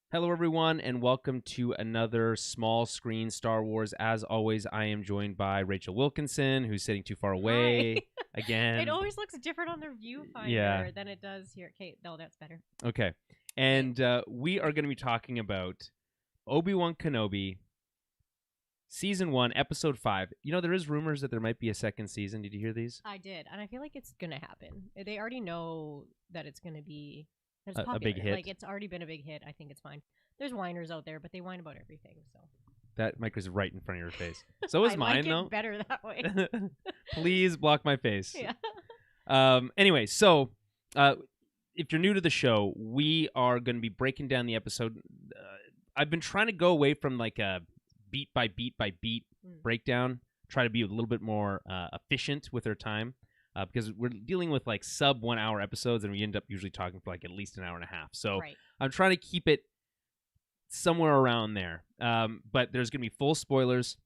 Hello, everyone, and welcome to another small screen Star Wars. As always, I am joined by Rachel Wilkinson, who's sitting too far Hi. away again. It always looks different on the viewfinder Yeah. than it does here. Okay, no, that's better. Okay. And we are going to be talking about Obi-Wan Kenobi, Season 1, Episode 5. You know, there is rumors that there might be a second season. Did you hear these? I did, and I feel like it's gonna happen. They already know that it's gonna be that it's A popular. big hit. Like it's already been a big hit. I think it's fine. There's whiners out there, but they whine about everything. So That mic is right in front of your face. So is I mine, like though. it better that way. Please block my face. Yeah. Anyway, so if you're new to the show, we are going to be breaking down the episode. I've been trying to go away from like a beat by beat breakdown, try to be a little bit more efficient with our time because we're dealing with like sub 1 hour episodes and we end up usually talking for like at least an hour and a half. So Right. I'm trying to keep it somewhere around there. But there's going to be full spoilers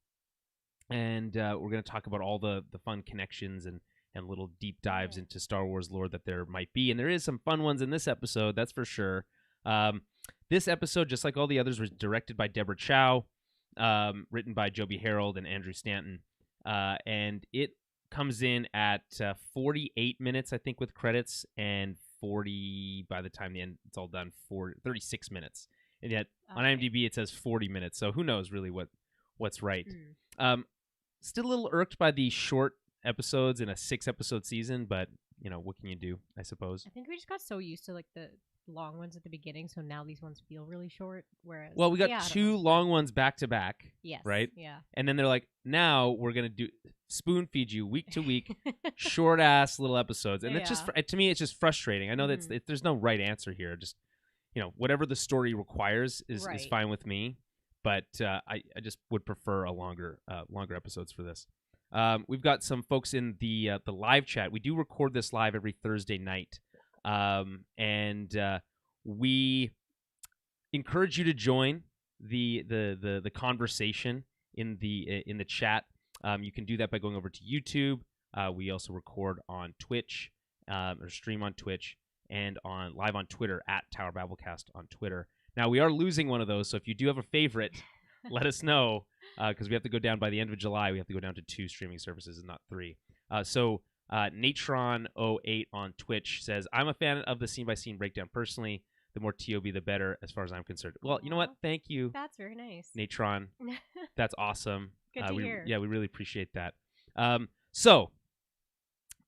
and we're going to talk about all the fun connections and little deep dives into Star Wars lore that there might be. And there is some fun ones in this episode, that's for sure. This episode, just like all the others, was directed by Deborah Chow, written by Joby Harold and Andrew Stanton. And it comes in at 48 minutes, I think, with credits, and 40 by the time the end it's all done, 36 minutes. And yet on IMDb it says 40 minutes, so who knows really what's right. Still a little irked by the short episodes in a 6-episode season, but you know, what can you do, I suppose. I think we just got so used to like the long ones at the beginning, so now these ones feel really short. Whereas, Well, we got yeah, I don't two know. long ones back to back, Yes. right? Yeah. And then they're like, now we're gonna do spoon feed you week to week, short ass little episodes, and it's just to me it's just frustrating. I know there's no right answer here. Just whatever the story requires is fine with me, but I just would prefer a longer episodes for this. We've got some folks in the live chat. We do record this live every Thursday night, and we encourage you to join the conversation in the chat. You can do that by going over to YouTube. We also record on Twitch or stream on Twitch and live on Twitter at Tower Babblecast on Twitter. Now we are losing one of those, so if you do have a favorite, let us know because we have to go down by the end of July. We have to go down to 2 streaming services and not 3. So Natron08 on Twitch says, "I'm a fan of the scene by scene breakdown personally. The more TOB, the better, as far as I'm concerned." Well, you know what? Thank you. That's very nice. Natron. That's awesome. Good to hear. Yeah, we really appreciate that. So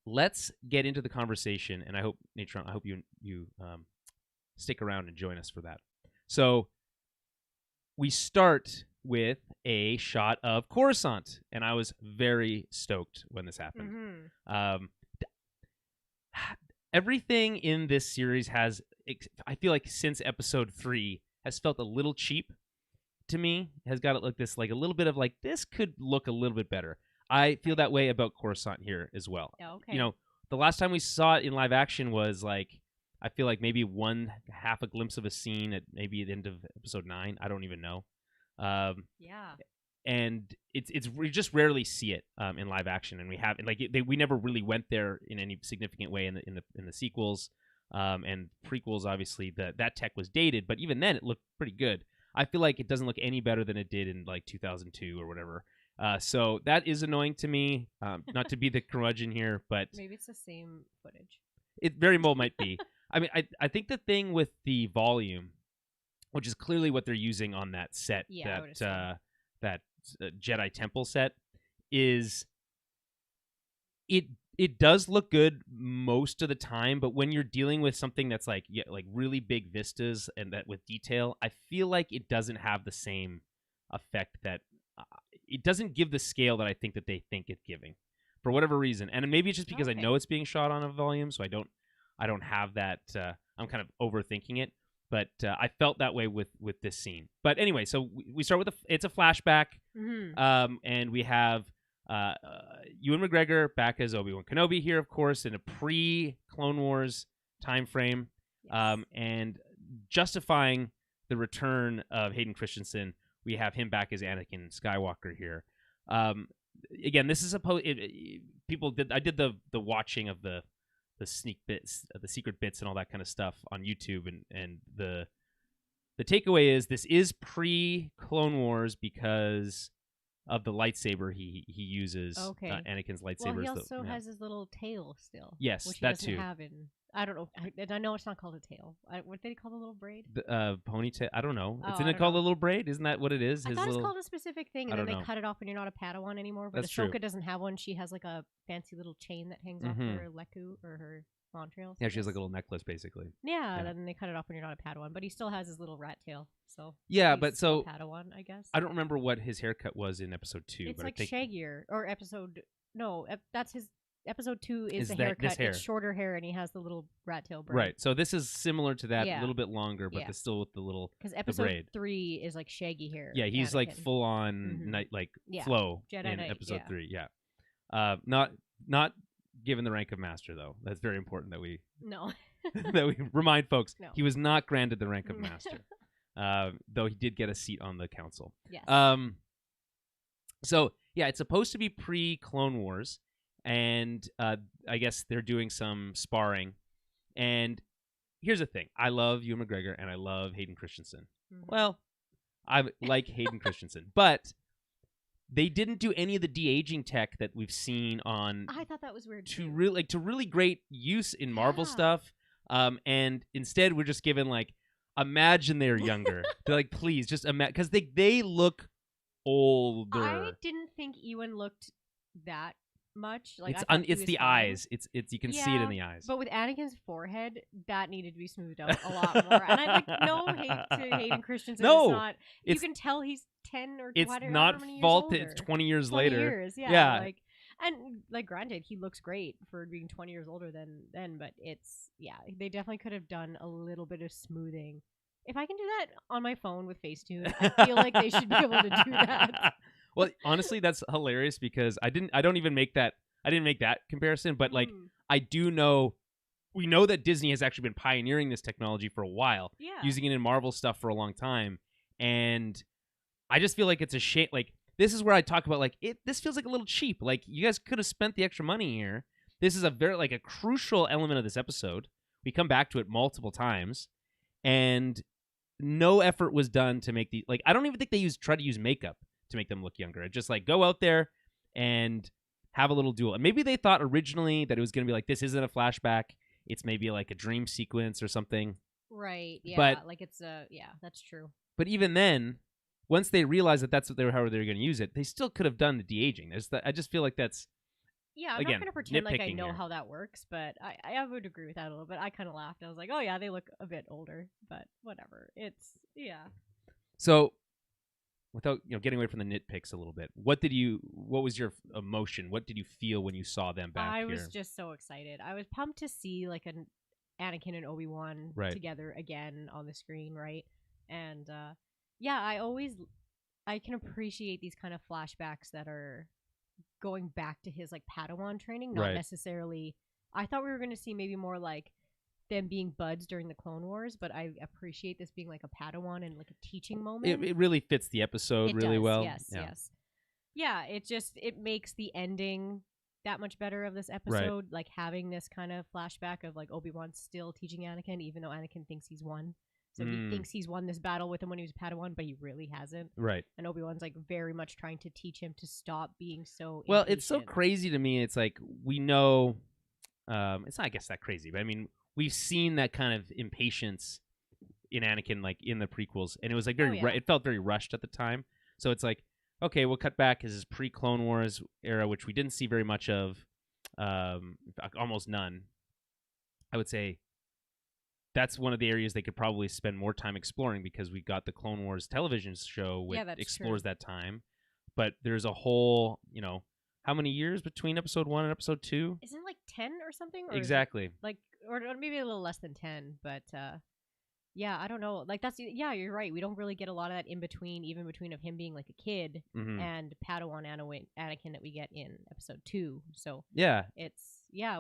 let's get into the conversation, and I hope, Natron, I hope you stick around and join us for that. So we start with a shot of Coruscant, and I was very stoked when this happened. Everything in this series has, I feel like since episode 3, has felt a little cheap to me. Has got it like this, like a little bit of like, this could look a little bit better. I feel that way about Coruscant here as well. Okay. You know, the last time we saw it in live action was like, I feel like maybe half a glimpse of a scene at maybe the end of episode 9. I don't even know. Yeah. And we just rarely see it in live action, and we never really went there in any significant way in the sequels and prequels. Obviously, that tech was dated, but even then it looked pretty good. I feel like it doesn't look any better than it did in like 2002 or whatever. So that is annoying to me. Not to be the curmudgeon here, but maybe it's the same footage. It very well might be. I mean, I think the thing with the volume, which is clearly what they're using on that set, that Jedi Temple set, is it does look good most of the time, but when you're dealing with something that's like really big vistas and that with detail, I feel like it doesn't have the same effect. That it doesn't give the scale that I think that they think it's giving for whatever reason. And maybe it's just because I know it's being shot on a volume, so I don't have that. I'm kind of overthinking it. But I felt that way with this scene. But anyway, so we start with it's a flashback, and we have Ewan McGregor back as Obi-Wan Kenobi here, of course, in a pre-Clone Wars time frame, and justifying the return of Hayden Christensen. We have him back as Anakin Skywalker here. Again, this is I did the watching of the sneak bits, the secret bits, and all that kind of stuff on YouTube, and the the takeaway is this is pre-Clone Wars because of the lightsaber he uses. Okay. Anakin's lightsaber. Well, he also has his little tail still. Yes, which he that doesn't too. have in. I don't know. I know it's not called a tail. What did they call the little braid? The ponytail. I don't know. Oh, Isn't it called a little braid? Isn't that what it is? I thought it's called a specific thing, and then they know. cut it off when you're not a Padawan anymore. But That's Ahsoka true. doesn't have one. She has like a fancy little chain that hangs off her Leku or her Montrails. Yeah, she has like a little necklace, basically. Yeah, and then they cut it off when you're not a Padawan. But he still has his little rat tail. So yeah, but so Padawan, I guess. I don't remember what his haircut was in episode 2. It's but like I think shaggier or episode. No, that's his. Episode 2 is the that, haircut. this hair. It's shorter hair, and he has the little rat tail braid. Right. So this is similar to that, a little bit longer, but still with the little because episode 3 is like shaggy hair. Yeah, he's Anakin. like full on night flow Jedi in Knight, episode 3. Yeah. Not given the rank of master though. That's very important that we that we remind folks. No. He was not granted the rank of master, though he did get a seat on the council. Yes. So yeah, it's supposed to be pre-Clone Wars. And I guess they're doing some sparring. And here's the thing. I love Ewan McGregor, and I love Hayden Christensen. Mm-hmm. Well, I like Hayden Christensen. But they didn't do any of the de-aging tech that we've seen on... I thought that was weird, to really great use in Marvel stuff. And instead, we're just given, like, imagine they're younger. They're like, please, just imagine. Because they look older. I didn't think Ewan looked that much. Like it's the eyes. It's you can see it in the eyes. But with Anakin's forehead, that needed to be smoothed out a lot more. And I no hate to Hayden Christensen. No, it's not. You can tell he's 10 or 20. It's not fault that it's 20 years later. Years, yeah. Like granted, he looks great for being 20 years older than then. But they definitely could have done a little bit of smoothing. If I can do that on my phone with Facetune, I feel like they should be able to do that. Well, honestly, that's hilarious because I didn't make that comparison, but like I do know, we know that Disney has actually been pioneering this technology for a while, using it in Marvel stuff for a long time, and I just feel like it's a shame. Like this is where I talk about like this feels like a little cheap. Like you guys could have spent the extra money here. This is a very a crucial element of this episode. We come back to it multiple times, and no effort was done to make the I don't even think they try to use makeup to make them look younger. Just go out there and have a little duel. And maybe they thought originally that it was going to be this isn't a flashback. It's maybe a dream sequence or something. Right. Yeah. But, it's that's true. But even then, once they realized that that's how they were going to use it, they still could have done the de-aging. I just feel like that's... Yeah, I'm not going to pretend like I know how that works, but I would agree with that a little bit. I kind of laughed. I was like, oh yeah, they look a bit older, but whatever. So... Without getting away from the nitpicks a little bit, what was your emotion? What did you feel when you saw them back here? I was just so excited. I was pumped to see an Anakin and Obi-Wan together again on the screen, right? And I can appreciate these kind of flashbacks that are going back to his Padawan training, not necessarily. I thought we were going to see maybe more them being buds during the Clone Wars, but I appreciate this being a Padawan and a teaching moment. It really fits the episode really well. Yes. Yeah, it makes the ending that much better of this episode. Having this kind of flashback of Obi-Wan still teaching Anakin, even though Anakin thinks he's won. So he thinks he's won this battle with him when he was Padawan, but he really hasn't. Right. And Obi-Wan's very much trying to teach him to stop being so Well, impatient. It's so crazy to me. It's we know it's not I guess that crazy, but I mean we've seen that kind of impatience in Anakin, in the prequels, and it was very. It felt very rushed at the time. So it's okay, we'll cut back his pre-Clone Wars era, which we didn't see very much of, almost none. I would say that's one of the areas they could probably spend more time exploring because we got the Clone Wars television show, which explores that time. But there's a whole, how many years between episode 1 and episode 2? Isn't it 10 or something? Or exactly. Or maybe a little less than 10, but I don't know. You're right. We don't really get a lot of that in between, even between of him being a kid and Padawan Anakin that we get in episode 2. So we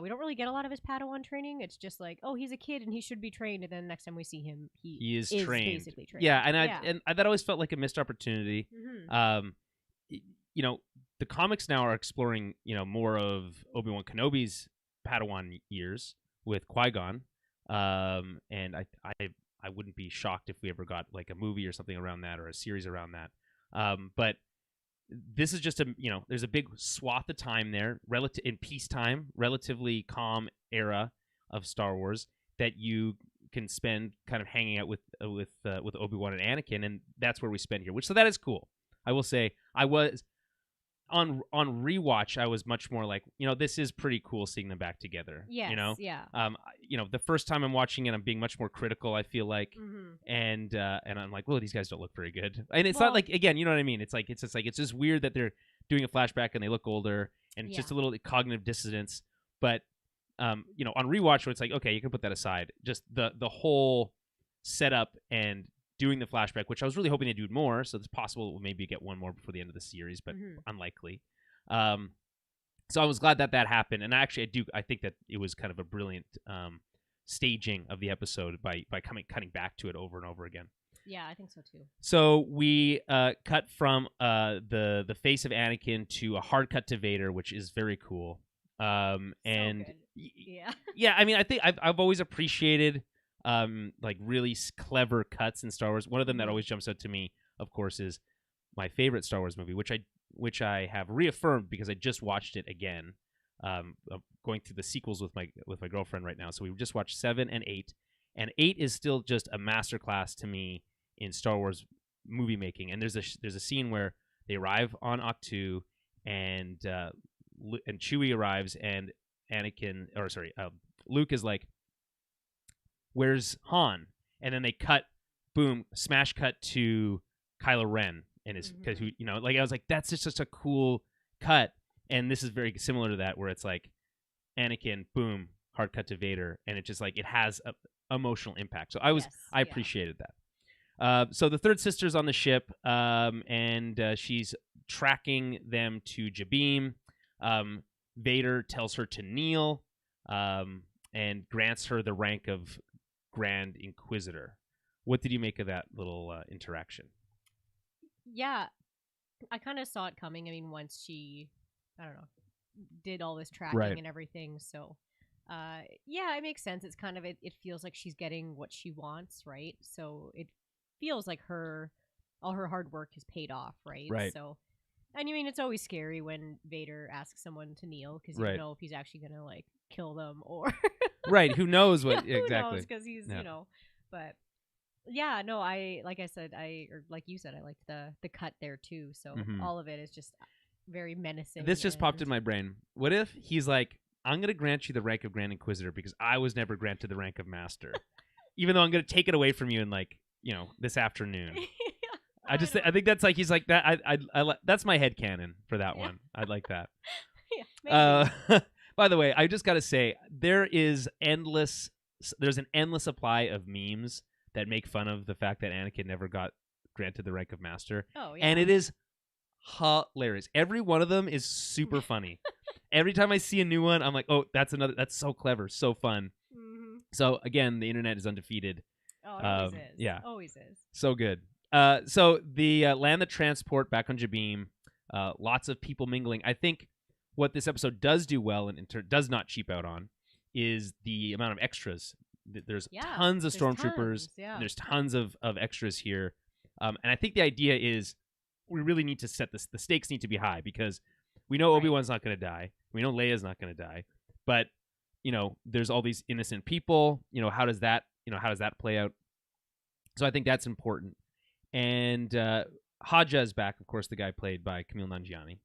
don't really get a lot of his Padawan training. It's just he's a kid and he should be trained, and then next time we see him, he is trained. Basically trained. Yeah, and that always felt like a missed opportunity. Mm-hmm. The comics now are exploring, more of Obi-Wan Kenobi's Padawan years with Qui-Gon, and I I wouldn't be shocked if we ever got like a movie or something around that or a series around that. But this is just there's a big swath of time there, in peacetime, relatively calm era of Star Wars that you can spend kind of hanging out with Obi-Wan and Anakin, and that's where we spend here. So that is cool. I will say I was on rewatch. I was much more like, this is pretty cool seeing them back together. Yes, yeah. The first time I'm watching it, I'm being much more critical. I feel like, and I'm like, well, these guys don't look very good. And it's not like, again, you know what I mean? It's just weird that they're doing a flashback and they look older, and just a little cognitive dissonance. But on rewatch, where it's like, okay, you can put that aside. Just the whole setup and doing the flashback, which I was really hoping to do more, so it's possible we'll maybe get one more before the end of the series, but unlikely. So I was glad that happened, and actually I think that it was kind of a brilliant staging of the episode by cutting back to it over and over again. Yeah, I think so too. So we cut from the face of Anakin to a hard cut to Vader, which is very cool. And so yeah, yeah, I mean, I think I've always appreciated like really clever cuts in Star Wars. One of them that always jumps out to me, of course, is my favorite Star Wars movie, which I have reaffirmed because I just watched it again. Going through the sequels with my girlfriend right now, so we just watched 7 and 8, and 8 is still just a masterclass to me in Star Wars movie making. And there's a scene where they arrive on Ahch-To, and Chewie arrives, and Luke is like, "Where's Han?" And then they smash cut to Kylo Ren, and it's because I was like, that's just such a cool cut. And this is very similar to that, where it's like Anakin, boom, hard cut to Vader, and it just like it has a emotional impact. So I appreciated that. So the third sister's on the ship, and she's tracking them to Jabim. Vader tells her to kneel, and grants her the rank of Grand Inquisitor. What did you make of that little interaction? Yeah, I kind of saw it coming. I mean, once she, I don't know, did all this tracking and everything. So, yeah, it makes sense. It's kind of, it feels like she's getting what she wants, right? So it feels like all her hard work has paid off, right? Right. So, and I mean, it's always scary when Vader asks someone to kneel, because you don't know if he's actually going to, like, kill them or... Right, who knows what... Who exactly. knows, because he's, but... Yeah, no, like you said, I liked the cut there, too. So all of it is just very menacing. This just popped in my brain. What if he's like, I'm going to grant you the rank of Grand Inquisitor because I was never granted the rank of Master. Even though I'm going to take it away from you in, like, this afternoon. I think that's like, he's like that. I that's my headcanon for that one. I'd like that. Yeah, by the way, I just got to say, there's an endless supply of memes that make fun of the fact that Anakin never got granted the rank of Master. Oh, yeah. And it is hilarious. Every one of them is super funny. Every time I see a new one, I'm like, oh, that's so clever, so fun. Mm-hmm. So again, the internet is undefeated. Oh, it always is. Yeah. Always is. So good. So the land the transport back on Jabim, lots of people mingling. I think what this episode does do well and does not cheap out on is the amount of extras. There's tons of stormtroopers. Yeah. There's tons of extras here. And I think the idea is we really need to set this. The stakes need to be high because we know Obi-Wan's not going to die. We know Leia's not going to die. But, there's all these innocent people. How does that play out? So I think that's important. And Haja is back, of course, the guy played by Kumail Nanjiani.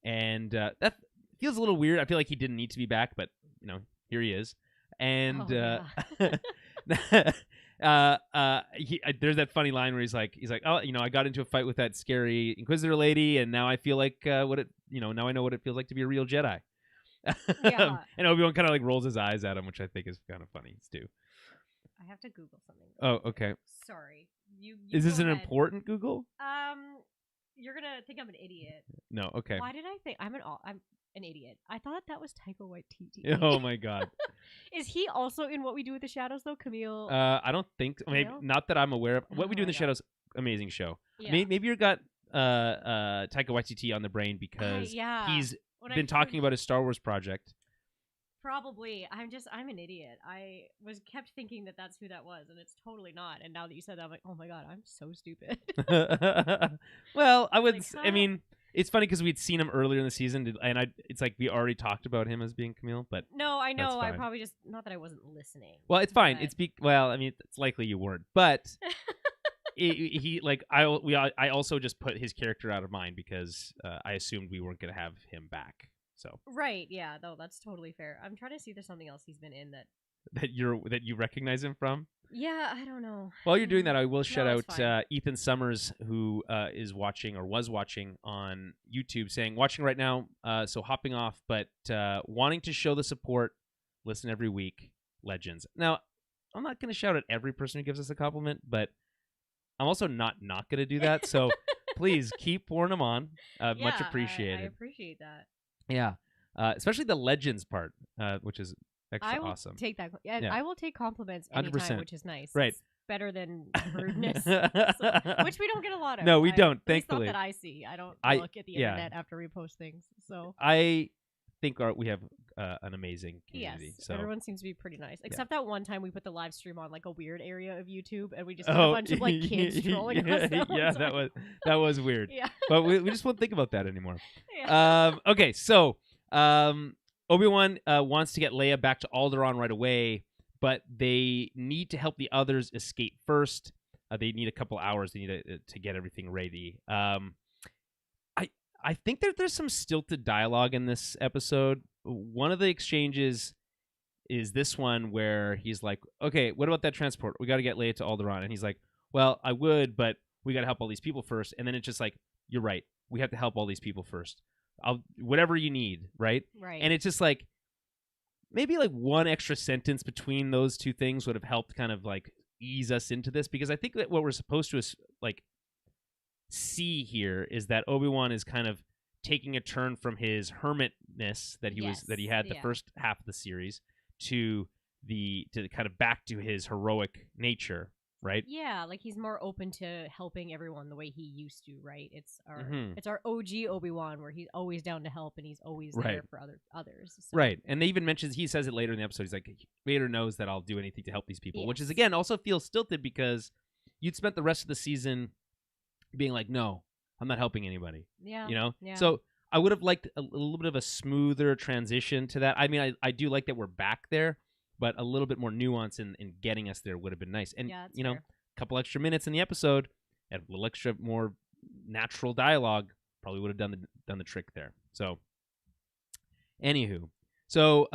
And that feels a little weird. I feel like he didn't need to be back, but, here he is. And there's that funny line where he's like, oh, I got into a fight with that scary Inquisitor lady, and now I feel like now I know what it feels like to be a real Jedi. Yeah. And Obi-Wan kind of like rolls his eyes at him, which I think is kind of funny too. I have to Google something. Oh, okay. Sorry. You is this an important Google? You're gonna think I'm an idiot. No, okay. Why did I think I'm an idiot? I thought that was Taika Waititi. Oh my god. Is he also in What We Do with the Shadows though, Camille? I don't think so. Maybe not that I'm aware of. What We Do in the Shadows, amazing show. Yeah. Maybe you got Taika Waititi on the brain because he's been talking about his Star Wars project. Probably. I'm an idiot. I kept thinking that that's who that was, and it's totally not. And now that you said that, I'm like, oh my god, I'm so stupid. Well, I would. Like, I mean, it's funny because we'd seen him earlier in the season, and it's like we already talked about him as being Camille. But no, I know. I probably just not that I wasn't listening. Well, it's fine. But... well, I mean, it's likely you weren't, but he like I also just put his character out of mind because I assumed we weren't going to have him back. So right, yeah, no, that's totally fair. I'm trying to see if there's something else he's been in that you recognize him from. Yeah, I don't know. While you're doing that, I will shout out Ethan Summers, who is watching or was watching on YouTube, saying watching right now, so hopping off, but wanting to show the support. Listen every week, legends. Now, I'm not going to shout at every person who gives us a compliment, but I'm also not going to do that. So please keep pouring them on. Much appreciated. I appreciate that. Yeah, especially the legends part, which is extra awesome. Take that. Yeah. I will take compliments anytime, 100%. Which is nice. Right. It's better than rudeness, which we don't get a lot of. No, we don't. Thankfully, not that I see. I don't look at the internet after we post things. So I think we have an amazing community. Yes, so everyone seems to be pretty nice. Except that one time we put the live stream on like a weird area of YouTube, and we just had a bunch of like kids trolling us. That was weird. Yeah, but we just won't think about that anymore. Yeah. Okay, so Obi-Wan wants to get Leia back to Alderaan right away, but they need to help the others escape first. They need a couple hours. They need to get everything ready. I think that there's some stilted dialogue in this episode. One of the exchanges is this one where he's like, okay, what about that transport? We got to get Leia to Alderaan. And he's like, well, I would, but we got to help all these people first. And then it's just like, you're right. We have to help all these people first. Whatever you need, right? Right. And it's just like, maybe like one extra sentence between those two things would have helped kind of like ease us into this, because I think that what we're supposed to like see here is that Obi-Wan is kind of taking a turn from his hermitness that he had the first half of the series to kind of back to his heroic nature, right? Yeah, like he's more open to helping everyone the way he used to, right? It's our OG Obi-Wan where he's always down to help and he's always there for others. So. Right. And they even mentions, he says it later in the episode, he's like, Vader knows that I'll do anything to help these people, which is again also feels stilted because you'd spent the rest of the season being like, no, I'm not helping anybody. Yeah. You know? Yeah. So I would have liked a little bit of a smoother transition to that. I mean, I do like that we're back there, but a little bit more nuance in getting us there would have been nice. And, you know, a couple extra minutes in the episode, and a little extra more natural dialogue probably would have done the trick there. So, anywho. So,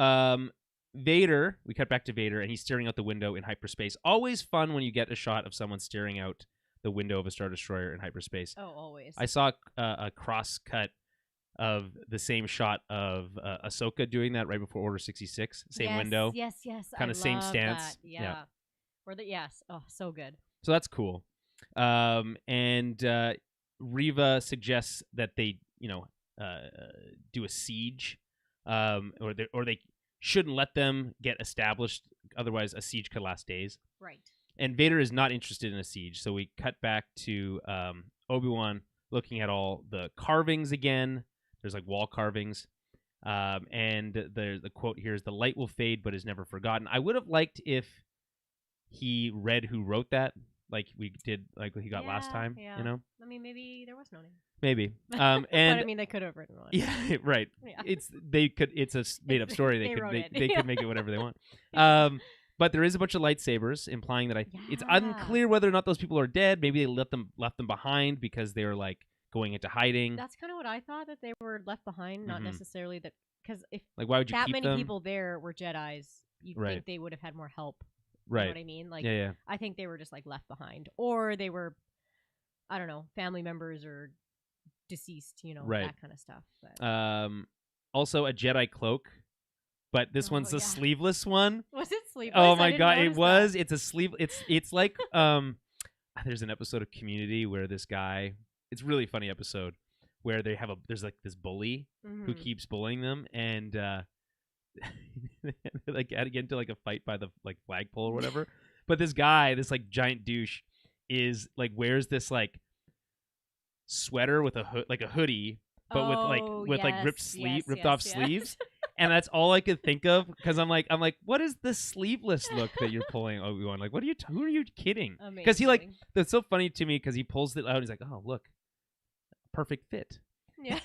Vader, we cut back to Vader, and he's staring out the window in hyperspace. Always fun when you get a shot of someone staring out the window of a Star Destroyer in hyperspace. Oh, always. I saw a cross cut of the same shot of Ahsoka doing that right before Order 66. Same window. Yes. Kind of same stance. That. Yeah. Oh, so good. So that's cool. And Reva suggests that they, do a siege, or they shouldn't let them get established. Otherwise, a siege could last days. Right. And Vader is not interested in a siege, so we cut back to Obi-Wan looking at all the carvings again. There's like wall carvings. And the quote here is, "The light will fade, but is never forgotten." I would have liked if he read who wrote that, like we did, like he got last time. Yeah. You know? I mean, maybe there was no name. Maybe. And but I mean, they could have written one. Yeah, right. Yeah. It's a made up story. They could make it whatever they want. But there is a bunch of lightsabers, implying that it's unclear whether or not those people are dead. Maybe they left them behind because they were like going into hiding. That's kind of what I thought, that they were left behind, not necessarily that, because if like why would you that keep many them? People there were Jedis, you'd think they would have had more help. Right. You know what I mean? Like, yeah. I think they were just like left behind, or they were, I don't know, family members or deceased. That kind of stuff. But. Also a Jedi cloak. But this one's a sleeveless one. Was it sleeveless? Oh my god, it was. That. It's a sleeve. It's like there's an episode of Community where this guy. It's a really funny episode where there's like this bully who keeps bullying them, and like get into like a fight by the like flagpole or whatever. But this guy, this like giant douche, is like wears this like sweater with a hoodie. But with ripped off sleeves, And that's all I could think of because I'm like, what is this sleeveless look that you're pulling, Obi-Wan? Like, who are you kidding? Because he like, that's so funny to me because he pulls it out. And he's like, oh look, perfect fit. Yeah.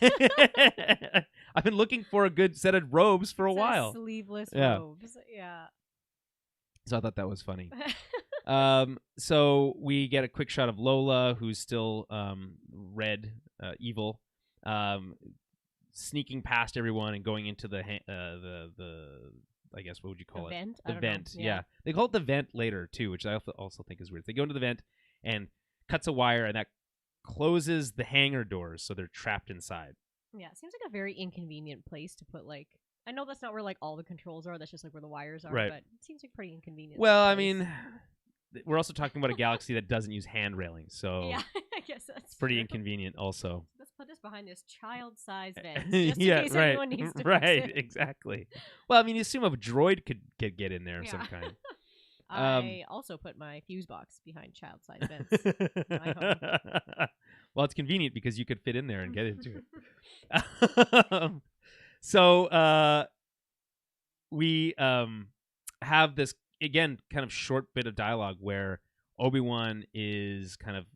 I've been looking for a good set of robes for a while. Sleeveless robes. Yeah. So I thought that was funny. So we get a quick shot of Lola, who's still red, evil, sneaking past everyone and going into the I guess what would you call it? Vent? The vent. Yeah. They call it the vent later too, which I also think is weird. They go into the vent and cuts a wire, and that closes the hangar doors, so they're trapped inside. Yeah, it seems like a very inconvenient place to put like. I know that's not where like all the controls are. That's just like where the wires are. Right. But it seems like pretty inconvenient. Well, I mean, we're also talking about a galaxy that doesn't use hand railings, so yeah, I guess that's pretty true. inconvenient. Also, let's put this behind this child-sized vent, just in case right, anyone needs to right, fix it. exactly. Well, I mean, you assume a droid could get in there of some kind. I also put my fuse box behind child-sized vents. in my home. Well, it's convenient because you could fit in there and get into it. So we have this again kind of short bit of dialogue where Obi-Wan is kind of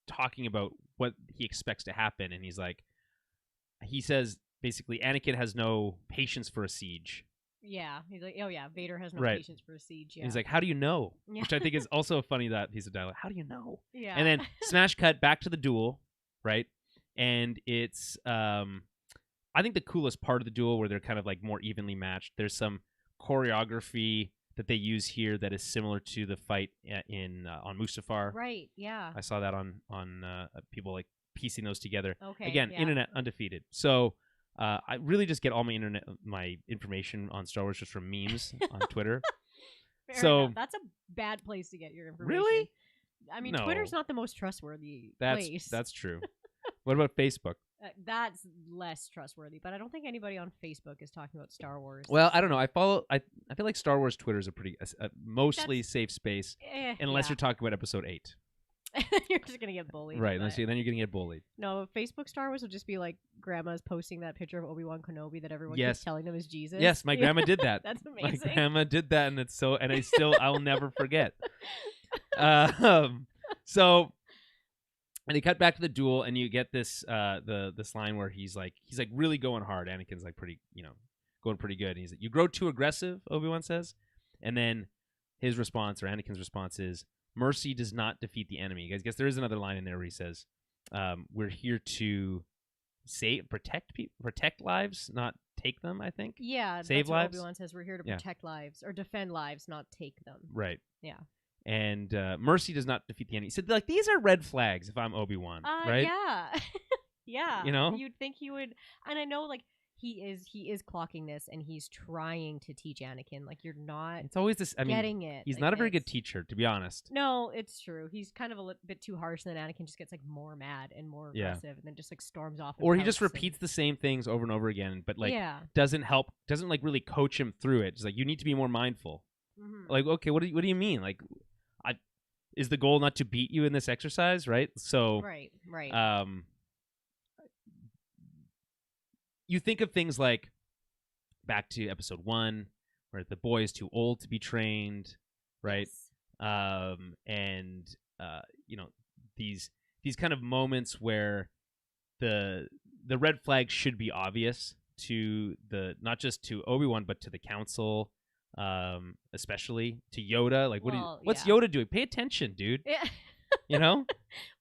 talking about what he expects to happen, and he says basically Anakin has no patience for a siege. Yeah, he's like, oh yeah, Vader has no Right. patience for a siege. Yeah. And he's like, how do you know? Yeah. Which I think is also a funny that piece of dialogue. How do you know? Yeah. And then smash cut back to the duel, right? And it's I think the coolest part of the duel where they're kind of like more evenly matched. There's some choreography that they use here that is similar to the fight on Mustafar. Right. Yeah. I saw that on people like piecing those together. Okay. Again, yeah. internet undefeated. So I really just get all my information on Star Wars just from memes on Twitter. Fair so enough. That's a bad place to get your information. Really? I mean, No. Twitter's not the most trustworthy place. That's true. What about Facebook? That's less trustworthy, but I don't think anybody on Facebook is talking about Star Wars. Well, I don't know. I feel like Star Wars Twitter is a pretty mostly safe space, unless you're talking about Episode 8. You're just gonna get bullied. Right, then you're gonna get bullied. No, Facebook Star Wars will just be like grandma's posting that picture of Obi-Wan Kenobi that everyone Yes. keeps telling them is Jesus. Yes, my grandma did that. That's amazing. My grandma did that, and I'll never forget. So, and they cut back to the duel, and you get this this line where he's like really going hard. Anakin's like going pretty good. And he's like, "You grow too aggressive," Obi-Wan says, and then his response, or Anakin's response, is, "Mercy does not defeat the enemy." I guess there is another line in there where he says, "We're here to protect lives, not take them." I think. Yeah, save that's lives. What Obi-Wan says, we're here to protect lives or defend lives, not take them. Right. Yeah. And mercy does not defeat the enemy. So like these are red flags if I'm Obi-Wan, right? Yeah. Yeah. You know? You'd think he would, and I know like he is clocking this and he's trying to teach Anakin. Like you're not It's always this getting it. He's like, not a very good teacher, to be honest. No, it's true. He's kind of a bit too harsh, and then Anakin just gets like more mad and more aggressive and then just like storms off. Or he just repeats the same things over and over again, but like doesn't like really coach him through it. Just like, you need to be more mindful. Mm-hmm. Like, okay, what do you mean? Like, is the goal not to beat you in this exercise, right? So right. You think of things like back to Episode 1, where the boy is too old to be trained, right? Yes. These kind of moments where the red flag should be obvious to not just to Obi-Wan but to the Council. Especially to Yoda. Like, what's Yoda doing? Pay attention, dude. Yeah. You know?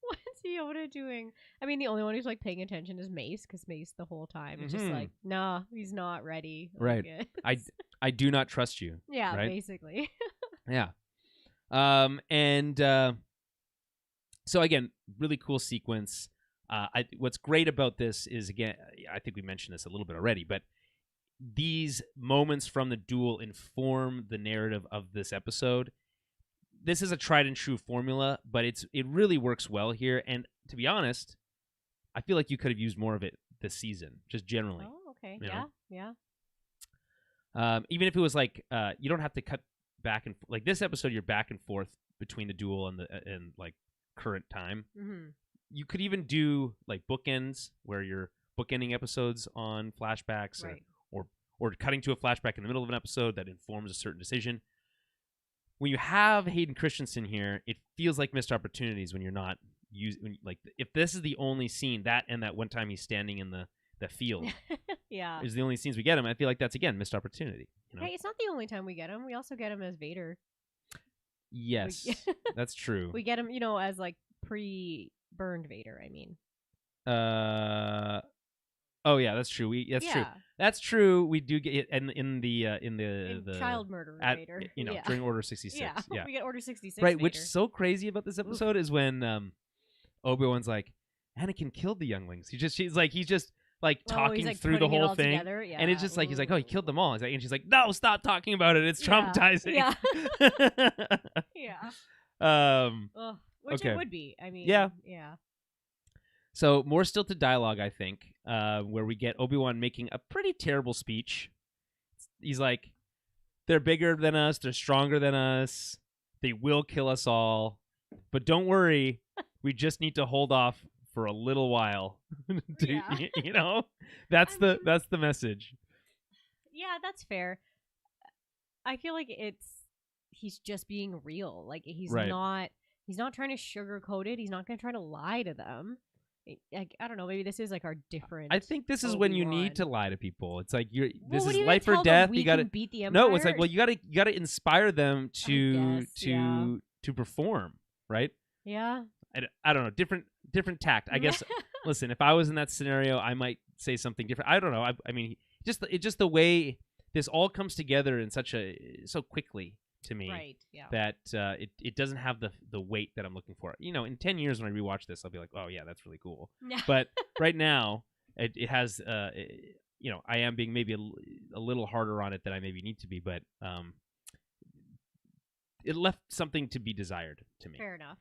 What's Yoda doing? I mean, the only one who's like paying attention is Mace, because Mace the whole time is just like, nah, he's not ready. Right. I do not trust you. Yeah, right? Basically. Yeah. So again, really cool sequence. What's great about this is, again, I think we mentioned this a little bit already, but these moments from the duel inform the narrative of this episode. This is a tried and true formula, but it really works well here. And to be honest, I feel like you could have used more of it this season, just generally. Oh, okay. Yeah. Even if it was like you don't have to cut back and like this episode, you're back and forth between the duel and like current time. Mm-hmm. You could even do like bookends where you're bookending episodes on flashbacks, right. or cutting to a flashback in the middle of an episode that informs a certain decision. When you have Hayden Christensen here, it feels like missed opportunities when you're not using, like, if this is the only scene, that and that one time he's standing in the field yeah, is the only scenes we get him, I feel like that's, again, missed opportunity. Hey, it's not the only time we get him. We also get him as Vader. Yes, that's true. We get him, as like pre-burned Vader, I mean. Oh yeah, that's true. True. That's true. We do get it in the child murderer Vader. During Order 66. Yeah, we get Order 66. Right, Vader. which is so crazy about this episode is when Obi-Wan's like, Anakin killed the younglings. He's just talking through the whole thing, yeah. and it's just like he's like, oh, he killed them all. And she's like, no, stop talking about it. It's traumatizing. Yeah. Which okay. it would be. I mean, yeah. So more stilted dialogue, I think, where we get Obi-Wan making a pretty terrible speech. He's like, they're bigger than us. They're stronger than us. They will kill us all. But don't worry. We just need to hold off for a little while. That's the message. Yeah, that's fair. I feel like he's just being real. Like he's not trying to sugarcoat it. He's not going to try to lie to them. Like, I don't know, maybe this is like our different. I think this is Obi-Wan. when you need to lie to people. It's like this is you life or death. You gotta beat the Empire? No, it's like, well, you gotta inspire them to perform, right? Yeah. I don't know, different tact. I guess. Listen, if I was in that scenario, I might say something different. I don't know. I mean, just the way this all comes together in so quickly to me, right? Yeah. That it doesn't have the weight that I'm looking for. In 10 years when I rewatch this, I'll be like, oh yeah, that's really cool. But right now, it has I am being maybe a little harder on it than I maybe need to be, but it left something to be desired to me. Fair enough.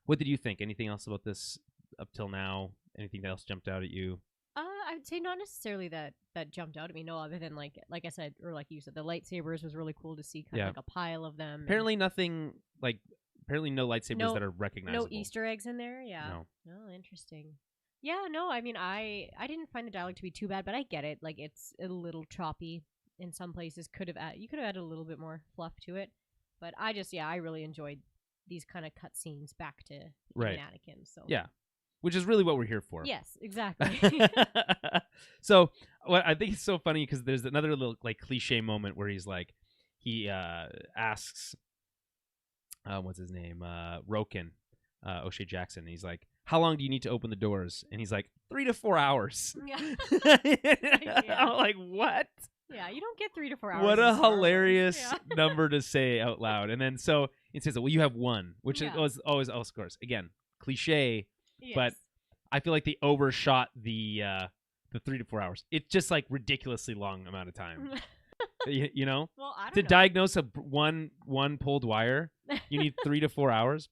What did you think? Anything else about this up till now? Anything else jumped out at you? I would say not necessarily that jumped out at me. No, other than like I said, or like you said, the lightsabers was really cool to see, kind of like a pile of them. Apparently no lightsabers that are recognizable. No Easter eggs in there. Yeah. No. Oh, interesting. Yeah. No, I mean, I didn't find the dialogue to be too bad, but I get it. Like it's a little choppy in some places. You could have added a little bit more fluff to it, but I really enjoyed these kind of cut scenes back to Anakin. So yeah. Which is really what we're here for. Yes, exactly. So, what I think is so funny because there's another little cliche moment where he asks, what's his name, Roken, O'Shea Jackson. And he's like, "How long do you need to open the doors?" And he's like, 3 to 4 hours. Yeah. I'm like, what? Yeah, you don't get 3 to 4 hours. What a hilarious number to say out loud. And then so it says, well, you have one, which is always, of course, again, cliche. Yes. But I feel like they overshot the 3 to 4 hours. It's just ridiculously long amount of time. Well, I don't to know. diagnose one pulled wire, you need 3 to 4 hours.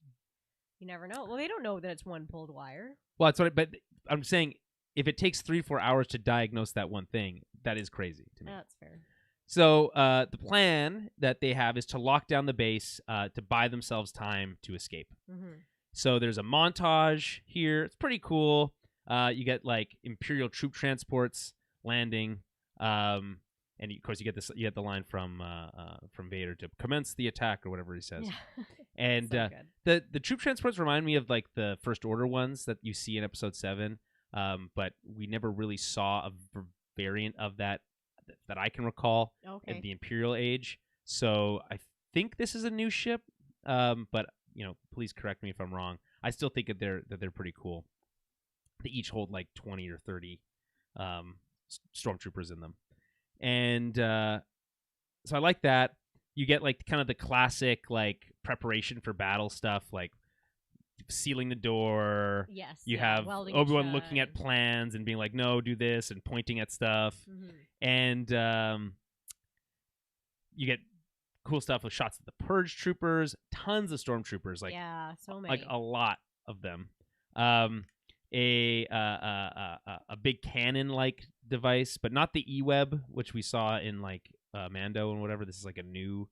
You never know. Well, they don't know that it's one pulled wire. Well, that's what. But I'm saying, if it takes 3 to 4 hours to diagnose that one thing, that is crazy to me. That's fair. So the plan that they have is to lock down the base to buy themselves time to escape. Mm-hmm. So there's a montage here. It's pretty cool. You get Imperial troop transports landing, and of course you get the line from Vader to commence the attack or whatever he says. Yeah. And so the troop transports remind me of the First Order ones that you see in Episode 7, but we never really saw a variant of that I can recall at the Imperial age. So I think this is a new ship, but please correct me if I'm wrong. I still think that they're pretty cool. They each hold 20 or 30 stormtroopers in them, and so I like that. You get kind of the classic preparation for battle stuff, sealing the door. Yes. You have Obi-Wan looking at plans and being like, "No, do this," and pointing at stuff, and you get cool stuff with shots of the Purge troopers, tons of stormtroopers, so many, a lot of them. A big cannon device, but not the E-web, which we saw in Mando and whatever. This is a new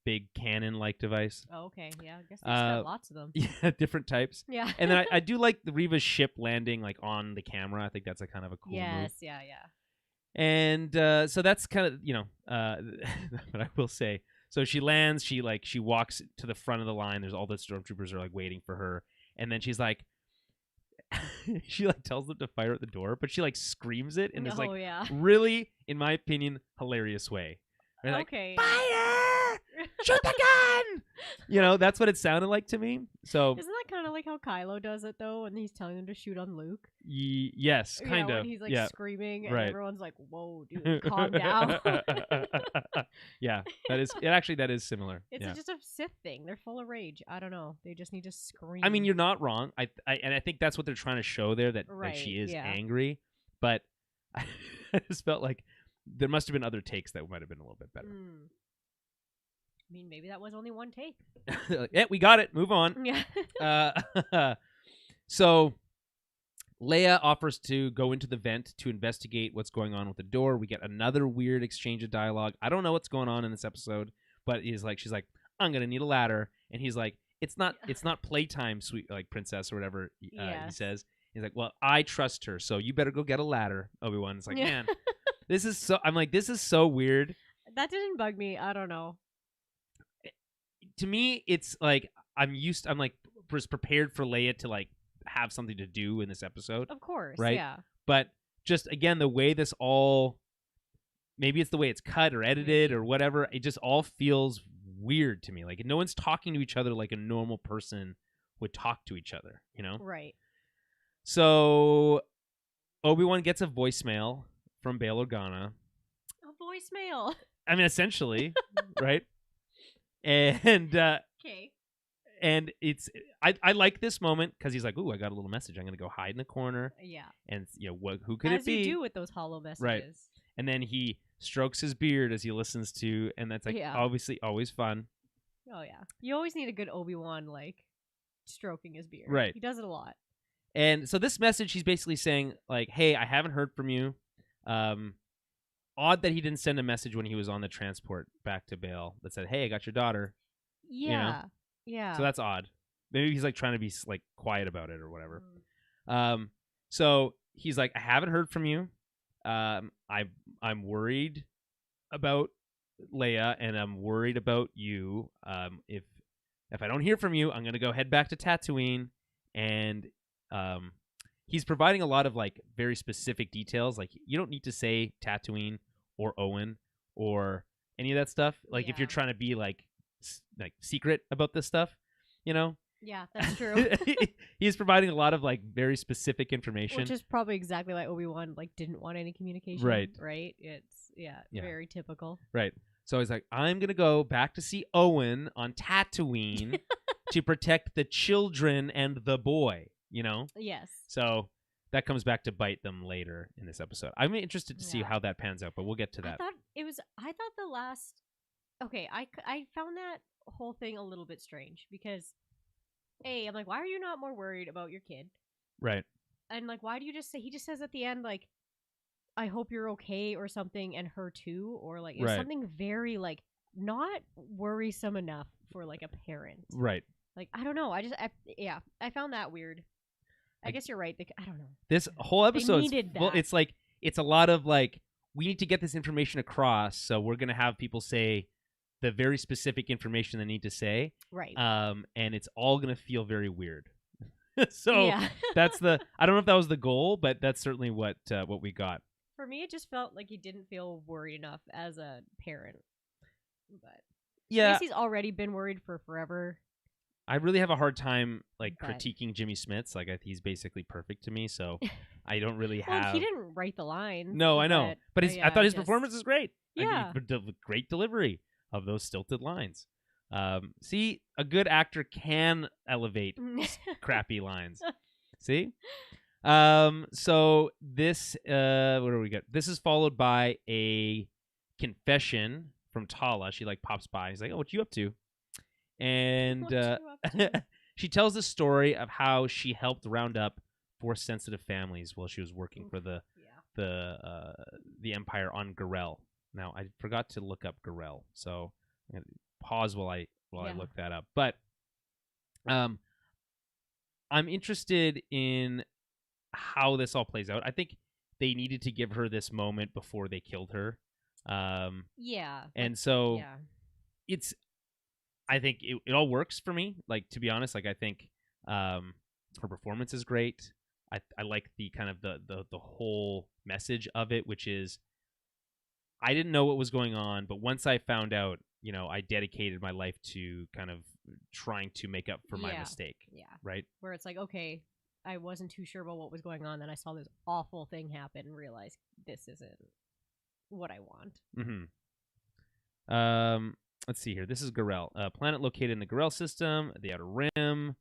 big cannon-like device. Oh, okay. Yeah, I guess there's got lots of them. Yeah, different types. Yeah. And then I do like the Reva's ship landing like on the camera. I think that's a kind of a cool move. Yes, yeah. And so that's kind of, but I will say, so she lands, she walks to the front of the line. There's all the stormtroopers are like waiting for her. And then she's like, she like tells them to fire at the door, but she like screams it in this really, in my opinion, hilarious way. They're like, okay. Fire! Shoot the gun! That's what it sounded like to me. So isn't that kind of like how Kylo does it though, when he's telling them to shoot on Luke? Yes, kind of. When he's like screaming, and right. everyone's like, "Whoa, dude, calm down." Yeah, that is similar. It's just a Sith thing. They're full of rage. I don't know. They just need to scream. I mean, you're not wrong. I think that's what they're trying to show there, that she is angry. But I just felt like there must have been other takes that might have been a little bit better. I mean, maybe that was only one take. Yeah, we got it. Move on. Yeah. So Leia offers to go into the vent to investigate what's going on with the door. We get another weird exchange of dialogue. I don't know what's going on in this episode, but she's like, I'm gonna need a ladder, and he's like, it's not playtime, sweet like princess or whatever. He says. He's like, well, I trust her, so you better go get a ladder, Obi-Wan. It's like, man, this is so weird. That didn't bug me. I don't know. To me, it's like I'm like prepared for Leia to like have something to do in this episode. Of course, right? Yeah. But just again, the way this all, maybe it's the way it's cut or edited or whatever, it just all feels weird to me. Like no one's talking to each other like a normal person would talk to each other, Right. So Obi-Wan gets a voicemail from Bail Organa. A voicemail. I mean, essentially, right? And okay. And I like this moment because he's like, "Ooh, I got a little message. I'm gonna go hide in the corner." Yeah. And who could it be? As you do with those hollow messages. Right. And then he strokes his beard as he listens to, and that's like obviously always fun. Oh yeah, you always need a good Obi-Wan like stroking his beard. Right. He does it a lot. And so this message, he's basically saying like, "Hey, I haven't heard from you." Odd that he didn't send a message when he was on the transport back to Bail that said, "Hey, I got your daughter." Yeah. Yeah. So that's odd. Maybe he's like trying to be like quiet about it or whatever. So he's like, "I haven't heard from you. I'm worried about Leia, and I'm worried about you. If I don't hear from you, I'm gonna go head back to Tatooine." And he's providing a lot of like very specific details. Like you don't need to say Tatooine or Owen or any of that stuff. Like if you're trying to be like secret about this stuff, Yeah, that's true. He's providing a lot of like very specific information, which is probably exactly why Obi-Wan like didn't want any communication. Right. It's very typical. Right. So he's like, I'm gonna go back to see Owen on Tatooine to protect the children and the boy. Yes. So that comes back to bite them later in this episode. I'm interested to see how that pans out, but we'll get to that. I thought the last. Okay, I found that whole thing a little bit strange because, I'm like, why are you not more worried about your kid? Right. And like, why do you just say? He just says at the end like, I hope you're okay or something, and her too, or like something very like not worrisome enough for like a parent. Right. Like I don't know. I found that weird. I guess you're right. I don't know. This whole episode, well, it's like it's a lot of like we need to get this information across, so we're gonna have people say the very specific information they need to say, right? And it's all gonna feel very weird. So that's I don't know if that was the goal, but that's certainly what we got. For me, it just felt like he didn't feel worried enough as a parent. But I guess he's already been worried for forever. I really have a hard time critiquing Jimmy Smits. Like he's basically perfect to me, so I don't really have. Well, he didn't write the lines. No, I know, but I thought his performance is great. Yeah, great delivery of those stilted lines. See, a good actor can elevate crappy lines. See, so this what do we get? This is followed by a confession from Tala. She pops by. He's like, "Oh, what you up to?" And she tells the story of how she helped round up Force-sensitive families while she was working for the Empire on Garel. Now, I forgot to look up Garel, so pause while I look that up. But I'm interested in how this all plays out. I think they needed to give her this moment before they killed her. And so it's. I think it all works for me. Like, to be honest, like I think her performance is great. I like the kind of the whole message of it, which is I didn't know what was going on, but once I found out, I dedicated my life to kind of trying to make up for my mistake. Yeah. Right? Where it's like, okay, I wasn't too sure about what was going on, then I saw this awful thing happen and realized this isn't what I want. Let's see here. This is Gorel, a planet located in the Gorel system, the Outer Rim,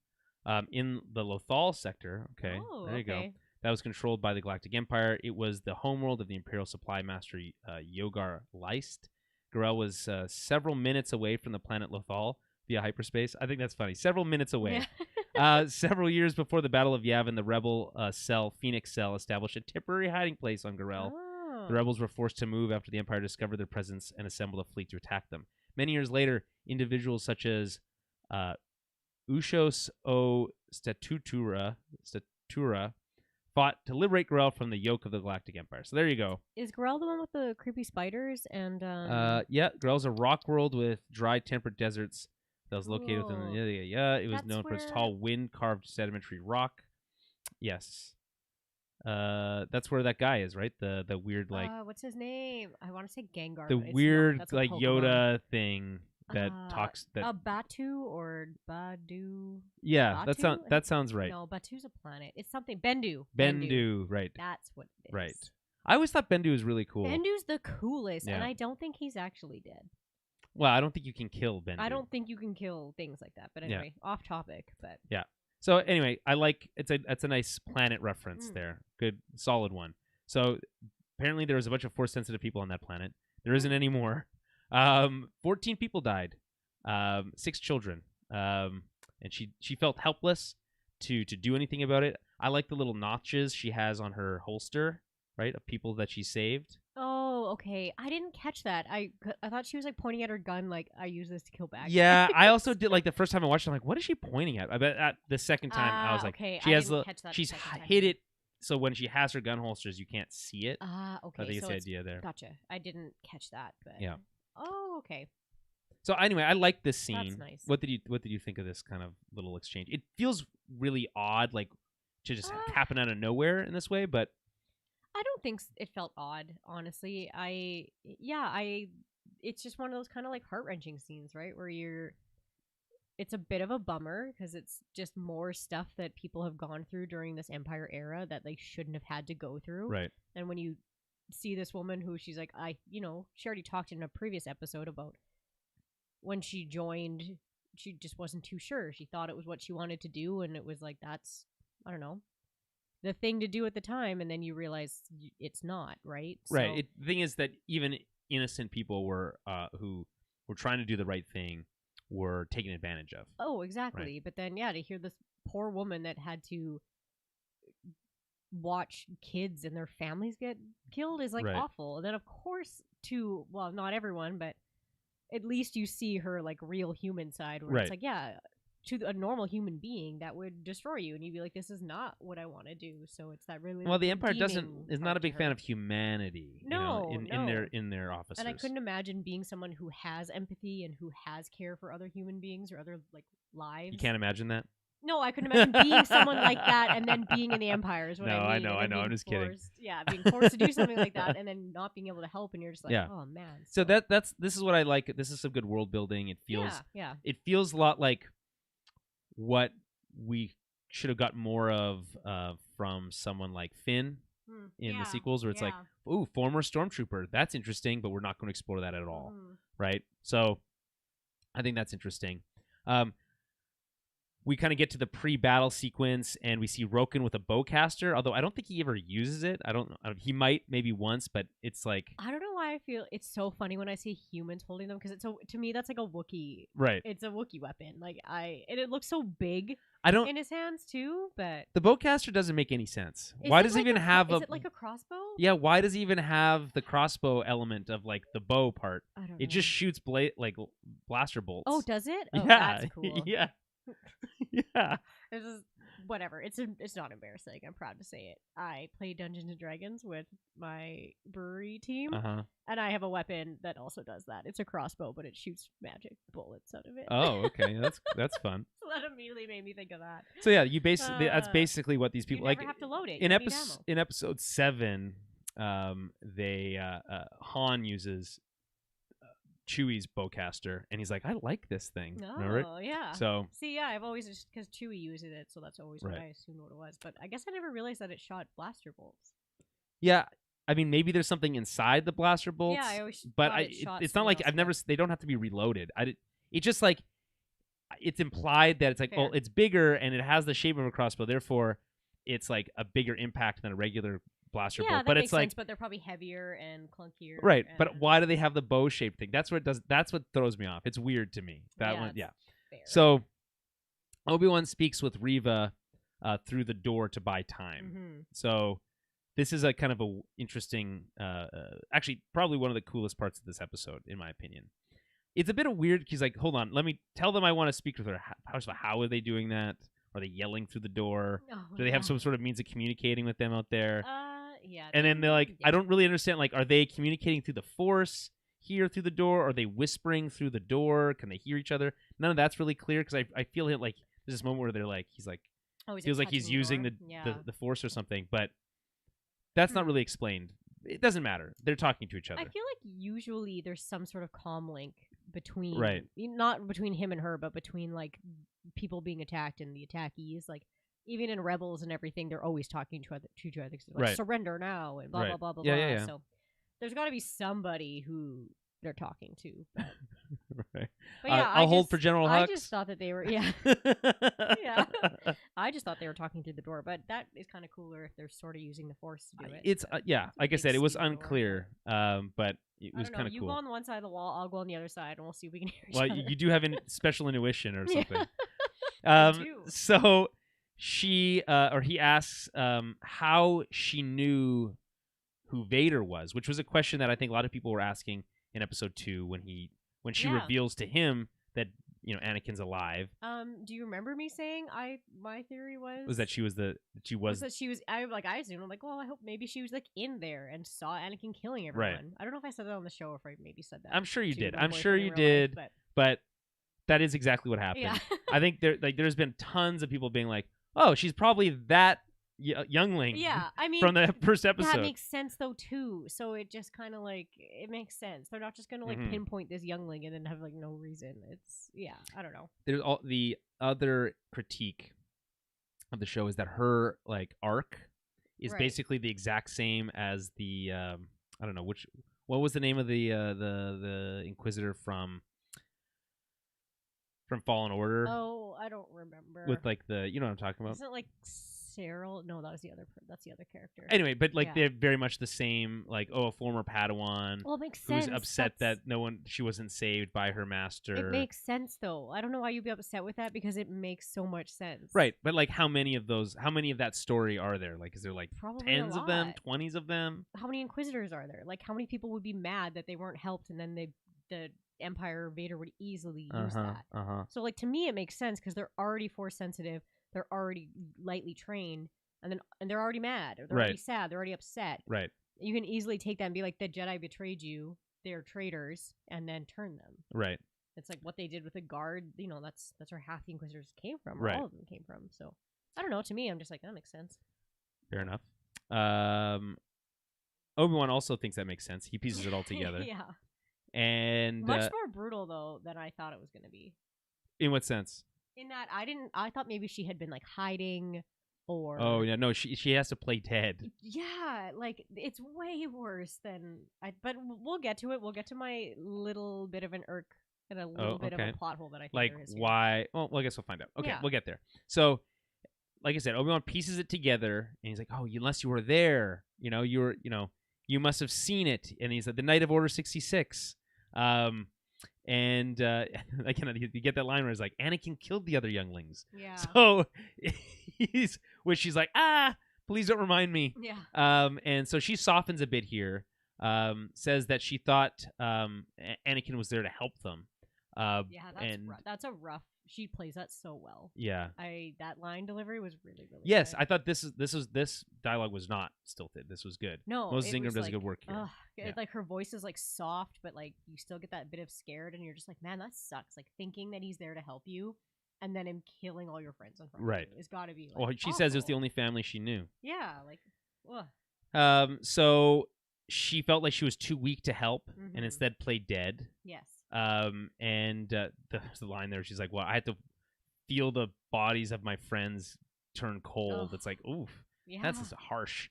in the Lothal sector. Okay, there you go. That was controlled by the Galactic Empire. It was the homeworld of the Imperial Supply Master Yogar Leist. Gorel was several minutes away from the planet Lothal via hyperspace. I think that's funny. Several minutes away. Yeah. Several years before the Battle of Yavin, the rebel cell, Phoenix Cell, established a temporary hiding place on Gorel. Oh. The rebels were forced to move after the Empire discovered their presence and assembled a fleet to attack them. Many years later, individuals such as Ushos O Statutura fought to liberate Gorel from the yoke of the Galactic Empire. So there you go. Is Gorel the one with the creepy spiders? And yeah, Gorel's a rock world with dry temperate deserts that was located within it was known for its tall wind-carved sedimentary rock. Yes. That's where that guy is, right? The weird what's his name? I want to say Gengar. The weird like Yoda thing that talks that Batu or Badu. Yeah, Batu? that sounds right. No, Batu's a planet. It's something Bendu. Bendu, right? That's what it is. Right. I always thought Bendu was really cool. Bendu's the coolest, and I don't think he's actually dead. Well, I don't think you can kill Bendu. I don't think you can kill things like that. But anyway, off topic. But yeah. So anyway, I like it's a nice planet reference there. Good, solid one. So apparently there was a bunch of force sensitive people on that planet. There isn't any more. 14 people died. 6 children. And she felt helpless to do anything about it. I like the little notches she has on her holster, right, of people that she saved. Oh, okay. I didn't catch that. I thought she was like pointing at her gun, like I use this to kill bad guys. Yeah, I also did like the first time I watched it, I'm like, what is she pointing at? I bet at the second time I was like, okay. She's hit it so when she has her gun holsters, you can't see it. Okay. I think it's the idea there. Gotcha. I didn't catch that, but yeah. Oh, okay. So anyway, I like this scene. That's nice. What did you think of this kind of little exchange? It feels really odd, like to just happen out of nowhere in this way, but I don't think it felt odd, honestly. It's just one of those kind of like heart-wrenching scenes, right? Where it's a bit of a bummer because it's just more stuff that people have gone through during this Empire era that they shouldn't have had to go through. Right. And when you see this woman who she's like, she already talked in a previous episode about when she joined, she just wasn't too sure. She thought it was what she wanted to do, and it was like, that's, I don't know, the thing to do at the time, and then you realize it's not, right? Right. The thing is that even innocent people who were trying to do the right thing were taken advantage of. Oh, exactly. Right. But then, to hear this poor woman that had to watch kids and their families get killed is like awful. And then, of course, not everyone, but at least you see her like real human side where it's like, to a normal human being that would destroy you, and you'd be like, this is not what I want to do. So it's that really the Empire is not a big fan of humanity. In their officers. And I couldn't imagine being someone who has empathy and who has care for other human beings or other like lives. You can't imagine that. No, I couldn't imagine being someone like that and then being in the Empire is what I mean. I know. I'm just kidding. Yeah, being forced to do something like that and then not being able to help, and you're just like, oh man. So this is what I like. This is some good world building. It feels It feels a lot like what we should have got more of from someone like Finn in the sequels, where it's like, ooh, former stormtrooper. That's interesting, but we're not going to explore that at all, right? So I think that's interesting. we kind of get to the pre-battle sequence, and we see Roken with a bowcaster. Although I don't think he ever uses it. I don't. He might maybe once, but it's like I don't know why I feel it's so funny when I see humans holding them because to me that's like a Wookiee. Right. It's a Wookiee weapon. And it looks so big. I don't in his hands too, but the bowcaster doesn't make any sense. Why does he even have Is it like a crossbow? Yeah, why does he even have the crossbow element of like the bow part? I don't know. It just shoots blaster bolts. Oh, does it? Oh, yeah, that's cool. yeah, yeah. It's just whatever. It's not embarrassing. I'm proud to say it. I play Dungeons and Dragons with my brewery team, and I have a weapon that also does that. It's a crossbow, but it shoots magic bullets out of it. Oh, okay, that's fun. So that immediately made me think of that. So yeah, you basically that's basically what these people you never have to load it. In episode 7. Han uses Chewie's bowcaster, and he's like, I like this thing. Oh, yeah. So see, yeah, I've always just because Chewie uses it, so that's always what I assumed what it was. But I guess I never realized that it shot blaster bolts. Yeah, I mean, maybe there's something inside the blaster bolts. Yeah, I always. But it's not like they don't have to be reloaded. It's just like it's implied that it's like, well, it's bigger and it has the shape of a crossbow, therefore it's like a bigger impact than a regular blaster bolt. But it's like, sense, but they're probably heavier and clunkier. Right, but why do they have the bow shaped thing? That's what it does. That's what throws me off. It's weird to me. That one, yeah. Fair. So Obi-Wan speaks with Reva through the door to buy time. Mm-hmm. So this is a kind of a interesting, actually probably one of the coolest parts of this episode, in my opinion. It's a bit of weird. He's like, hold on, let me tell them I want to speak with her. How are they doing that? Are they yelling through the door? Do they have some sort of means of communicating with them out there? Yeah. And then they're like, I don't really understand. Like, are they communicating through the Force here through the door? Are they whispering through the door? Can they hear each other? None of that's really clear because I feel it like there's this moment where they're like, he's like, feels like he's using the Force or something, but that's not really explained. It doesn't matter. They're talking to each other. I feel like usually there's some sort of comm link between, not between him and her, but between like people being attacked and the attackees. Like even in Rebels and everything, they're always talking to each other. Like, surrender now and blah blah blah blah blah. Yeah. So there's got to be somebody who they're talking to. But, right. But yeah, I'll hold for General Hux. I just thought that they were yeah. I just thought they were talking through the door, but that is kind of cooler if they're sort of using the Force to do it. It's like I said, it was unclear, but it was kind of cool. You go on one side of the wall, I'll go on the other side, and we'll see if we can hear each other. Well, you do have special intuition or something. So she he asks how she knew who Vader was, which was a question that I think a lot of people were asking in episode 2 when she reveals to him that Anakin's alive. Do you remember me saying my theory was that she was I assumed, I'm like, well, I hope maybe she was like in there and saw Anakin killing everyone. Right. I don't know if I said that on the show or if I maybe said that. I'm sure you did. But that is exactly what happened. Yeah. I think there's been tons of people being like, oh, she's probably that youngling. Yeah, I mean, from the first episode. That makes sense though too. So it just kind of like it makes sense. They're not just gonna like pinpoint this youngling and then have like no reason. It's I don't know. There's the other critique of the show is that her like arc is basically the exact same as the I don't know what was the name of the Inquisitor from Fallen Order? Oh, I don't remember. With like what I'm talking about? Isn't it like Cyril? No, that's the other character. Anyway, but like they're very much the same. Like, a former Padawan. Well, it makes sense. Who's upset that she wasn't saved by her master. It makes sense though. I don't know why you'd be upset with that because it makes so much sense. Right, but like, how many of that story are there? Like, is there like probably tens of them, 20s of them? How many Inquisitors are there? Like, how many people would be mad that they weren't helped, and then the Empire or Vader would easily use that? So like, to me, it makes sense because they're already Force sensitive. They're already lightly trained, and they're already mad, or they're already sad, they're already upset. Right. You can easily take that and be like, the Jedi betrayed you, they're traitors, and then turn them. Right. It's like what they did with the Guard. That's where half the Inquisitors came from. Right. All of them came from. So I don't know. To me, I'm just like, that makes sense. Fair enough. Obi-Wan also thinks that makes sense. He pieces it all together. Yeah. And much more brutal though than I thought it was going to be. In what sense? In that I thought maybe she had been like hiding, or no, she has to play dead. Yeah, like it's way worse than but we'll get to it. We'll get to my little bit of an irk And a little bit of a plot hole that I think like there is here. why? Well, I guess we'll find out. Okay, we'll get there. So, like I said, Obi-Wan pieces it together, and he's like, "Oh, unless you were there, you must have seen it." And he's like, "The night of Order 66." And again, you get that line where it's like, "Anakin killed the other younglings." Yeah. So which she's like, please don't remind me. Yeah. And so she softens a bit here. Says that she thought Anakin was there to help them. That's a rough. She plays that so well. Yeah. That line delivery was really, really Yes, good. I thought this dialogue was not stilted. This was good. No, Moses Ingram does good work here. Like her voice is like soft, but like you still get that bit of scared, and you're just like, man, that sucks. Like thinking that he's there to help you, and then him killing all your friends in front of you. It's got to be. Like, well, she says it was the only family she knew. Yeah, like. Ugh. So she felt like she was too weak to help, and instead played dead. Yes. And the line there, she's like, "Well, I had to feel the bodies of my friends turn cold." It's like, oof, that's just harsh.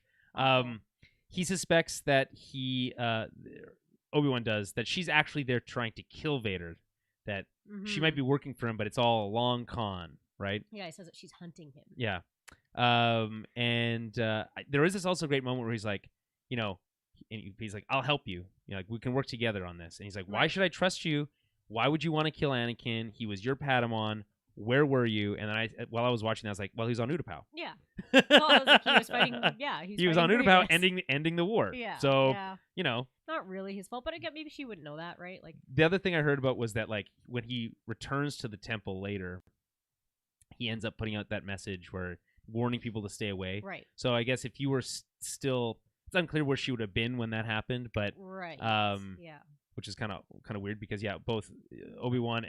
He suspects that Obi-Wan does, that she's actually there trying to kill Vader, that she might be working for him, but it's all a long con, right? Yeah, he says that she's hunting him. Yeah. And there is this also great moment where he's like, he's like, "I'll help you. Like, we can work together on this." And he's like, "Why should I trust you? Why would you want to kill Anakin? He was your Padawan. Where were you?" And then while I was watching that, I was like, "Well, he's on Utapau." Yeah. Well, I was like, he was fighting. Yeah, he was on Utapau, ending the war. Yeah. So not really his fault, but again, maybe she wouldn't know that, right? Like the other thing I heard about was that like when he returns to the temple later, he ends up putting out that message where warning people to stay away. Right. So I guess if you were still, it's unclear where she would have been when that happened, but which is kind of weird because both Obi-Wan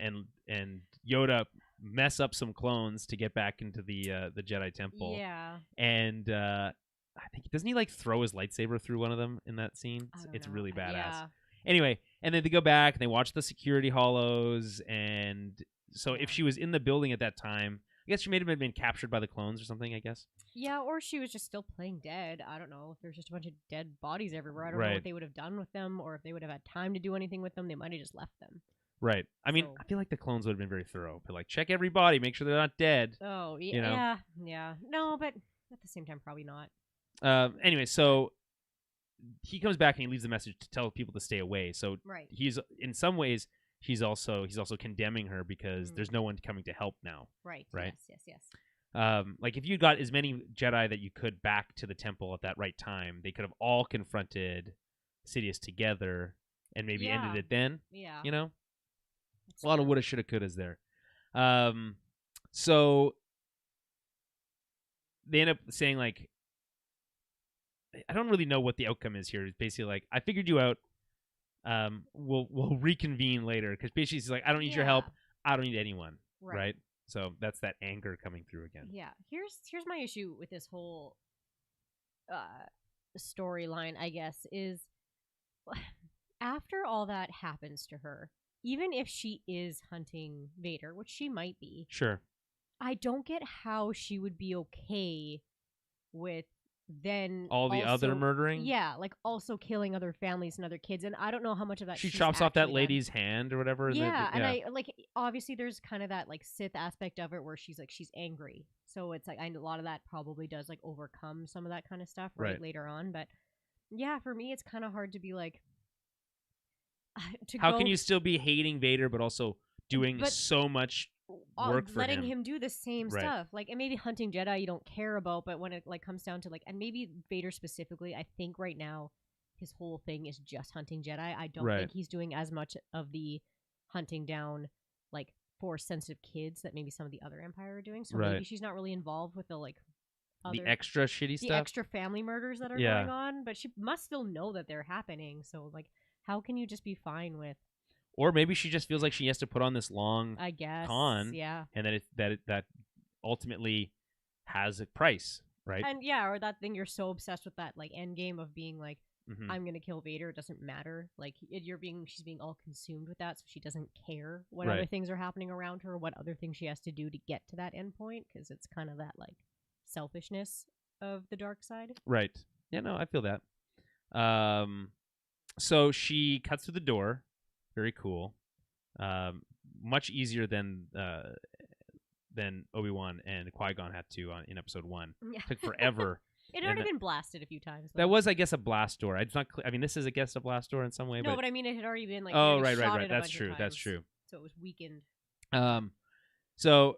and Yoda mess up some clones to get back into the Jedi Temple. Yeah. And I think doesn't he like throw his lightsaber through one of them in that scene? It's really badass. Yeah. Anyway, and then they go back and they watch the security hollows, and so if she was in the building at that time, I guess she may have been captured by the clones or something, I guess. Yeah, or she was just still playing dead. I don't know. There's just a bunch of dead bodies everywhere. I don't know what they would have done with them, or if they would have had time to do anything with them. They might have just left them. Right. I mean, I feel like the clones would have been very thorough. But like, check every body, make sure they're not dead. Oh, yeah. Yeah. No, but at the same time, probably not. Anyway, so he comes back and he leaves a message to tell people to stay away. So he's, in some ways, he's also condemning her because there's no one coming to help now. Right. Yes. Like if you got as many Jedi that you could back to the temple at that right time, they could have all confronted Sidious together and maybe ended it then. Yeah. A lot of woulda, shoulda, couldas there. So they end up saying like, I don't really know what the outcome is here. It's basically like, I figured you out. We'll reconvene later, because basically she's like, I don't need your help. I don't need anyone. Right. So that's that anger coming through again. Yeah. Here's my issue with this whole storyline, I guess, is after all that happens to her, even if she is hunting Vader, which she might be, sure, I don't get how she would be okay with then all the other murdering. Yeah, like also killing other families and other kids, and I don't know how much of that she chops off that lady's hand or whatever. Yeah, and I like, obviously there's kind of that like Sith aspect of it where she's angry, so it's like a lot of that probably does like overcome some of that kind of stuff later on. But yeah, for me it's kind of hard to be like, how can you still be hating Vader but also doing so much work for letting him do the same stuff, like, and maybe hunting Jedi you don't care about, but when it like comes down to like, and maybe Vader specifically, I think right now his whole thing is just hunting Jedi. I don't think he's doing as much of the hunting down like Force sensitive kids that maybe some of the other Empire are doing. So maybe she's not really involved with the like the extra shitty stuff, the extra family murders that are going on, but she must still know that they're happening. So like, how can you just be fine with? Or maybe she just feels like she has to put on this long, I guess, con, and that ultimately has a price, right? And or that thing you're so obsessed with, that like end game of being like, I'm gonna kill Vader. It doesn't matter. Like she's being all consumed with that, so she doesn't care what other things are happening around her, what other things she has to do to get to that end point, because it's kind of that like selfishness of the dark side. Right. Yeah. No, I feel that. So she cuts through the door. Very cool. much easier than Obi-Wan and Qui-Gon had to in episode 1. Yeah. Took forever. It had already been blasted a few times. That was, I guess, a blast door. It's not. I mean, this is, I guess, a blast door in some way. No, but I mean, it had already been like. Oh, right. That's true. That's true. So it was weakened. So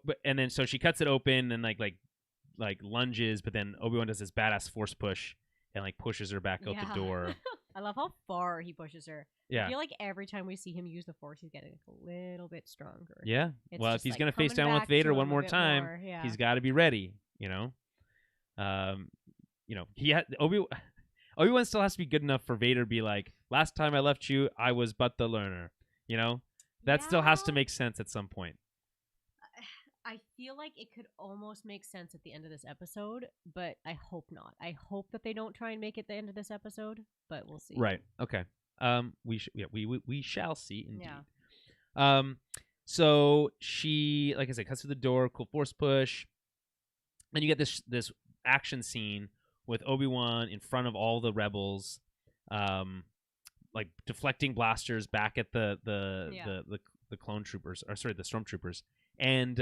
she cuts it open and like lunges, but then Obi-Wan does this badass force push and like pushes her back out the door. I love how far he pushes her. Yeah. I feel like every time we see him use the force, he's getting a little bit stronger. Yeah. It's well, if he's gonna face down with Vader one more time, he's got to be ready. You know. He had Obi-Wan still has to be good enough for Vader to be like, last time I left you, I was but the learner. You know, that still has to make sense at some point. I feel like it could almost make sense at the end of this episode, but I hope not. I hope that they don't try and make it the end of this episode, but we'll see. Right. Okay. We shall see indeed. Yeah. So she, like I said, cuts through the door, cool force push. Then you get this action scene with Obi-Wan in front of all the rebels, like deflecting blasters back at the clone troopers, or sorry, the stormtroopers. And